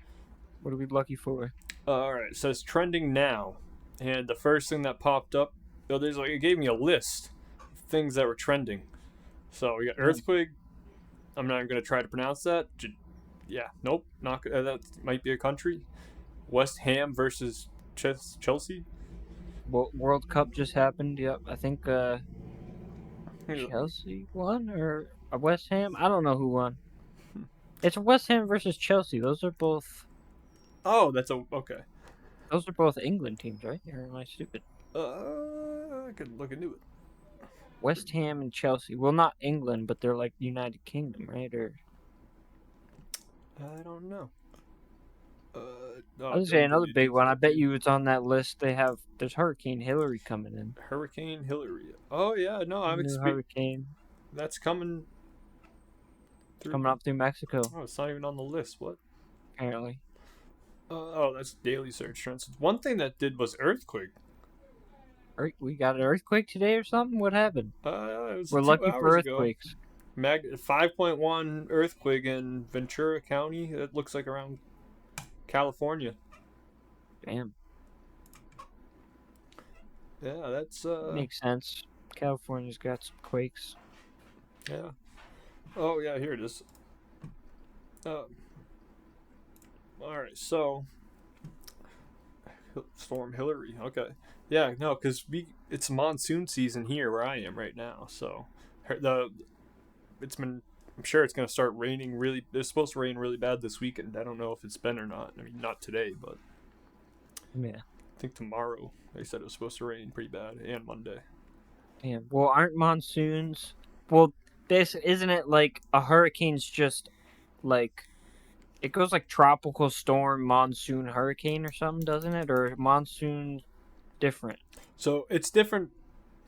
What are we lucky for? All right, it says trending now, and the first thing that popped up, there's like it gave me a list of things that were trending. So we got earthquake. I'm not even gonna try to pronounce that. Yeah, nope, not that might be a country. West Ham versus Chelsea. World Cup just happened. Yep. I think Chelsea won or West Ham. I don't know who won. It's West Ham versus Chelsea. Those are both. Oh, that's okay. Those are both England teams, right? Or am I stupid? I could look into it. West Ham and Chelsea. Well, not England, but they're like United Kingdom, right? Or I don't know. I was gonna say another big one. I bet you it's on that list. There's Hurricane Hillary coming in. Hurricane Hillary. Oh yeah, no, I'm New hurricane that's coming through. coming up through Mexico, Oh, it's not even on the list. What? apparently. Oh, that's daily search trends. One thing that did was earthquake. We got an earthquake today or something? What happened? It was We're 2 lucky for hours ago. earthquakes. 5.1 earthquake in Ventura County. It looks like around California. Damn. Yeah, that's Makes sense. California's got some quakes. yeah. Oh yeah, here it is. All right, so Storm Hillary. Okay, Yeah, no, because it's monsoon season here where I am right now. So the it's been. I'm sure it's gonna start raining really. It's supposed to rain really bad this weekend. I don't know if it's been or not. I mean, not today, but Yeah. I think tomorrow they said it was supposed to rain pretty bad, and Monday. Damn. Well, aren't monsoons? Well, this isn't it like a hurricane's just like it goes like tropical storm, monsoon, hurricane or something, doesn't it? Or monsoon different? So it's different,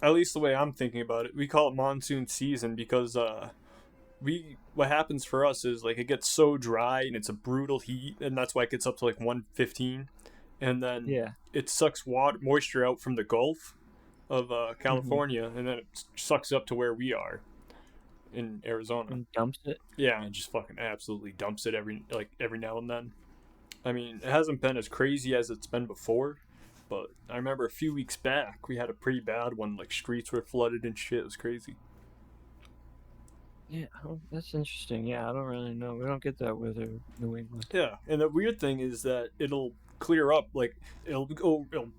at least the way I'm thinking about it. We call it monsoon season because we what happens for us is like it gets so dry and it's a brutal heat, and that's why it gets up to like 115, and then Yeah. it sucks water moisture out from the Gulf of Mm-hmm. California, and then it sucks up to where we are in Arizona. And dumps it. Yeah, and just fucking absolutely dumps it every now and then. I mean, it hasn't been as crazy as it's been before, but I remember a few weeks back we had a pretty bad one. Like streets were flooded and shit. It was crazy. Yeah, oh, that's interesting. Yeah, I don't really know. We don't get that weather in New England. Yeah, and the weird thing is that it'll clear up. Like it'll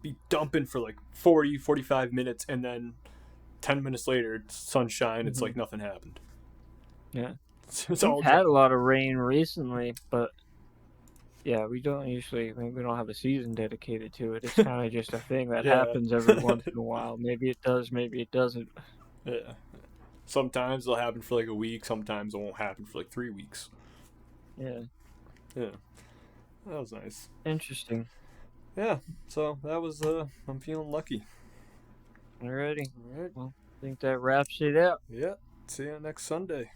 be dumping for like 40, 45 minutes, and then 10 minutes later, it's sunshine. It's Mm-hmm. like nothing happened. Yeah, It's we've all dry. had a lot of rain recently, but yeah, we don't usually. I mean, we don't have a season dedicated to it. It's kind of just a thing that Yeah. happens every once in a while. Maybe it does, maybe it doesn't. Yeah. Sometimes it'll happen for like a week. Sometimes it won't happen for like 3 weeks. Yeah, Yeah, that was nice. interesting. Yeah, so that was. I'm feeling lucky. Alrighty. All right. Well, I think that wraps it up. Yeah. See you next Sunday.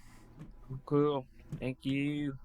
Cool. Thank you.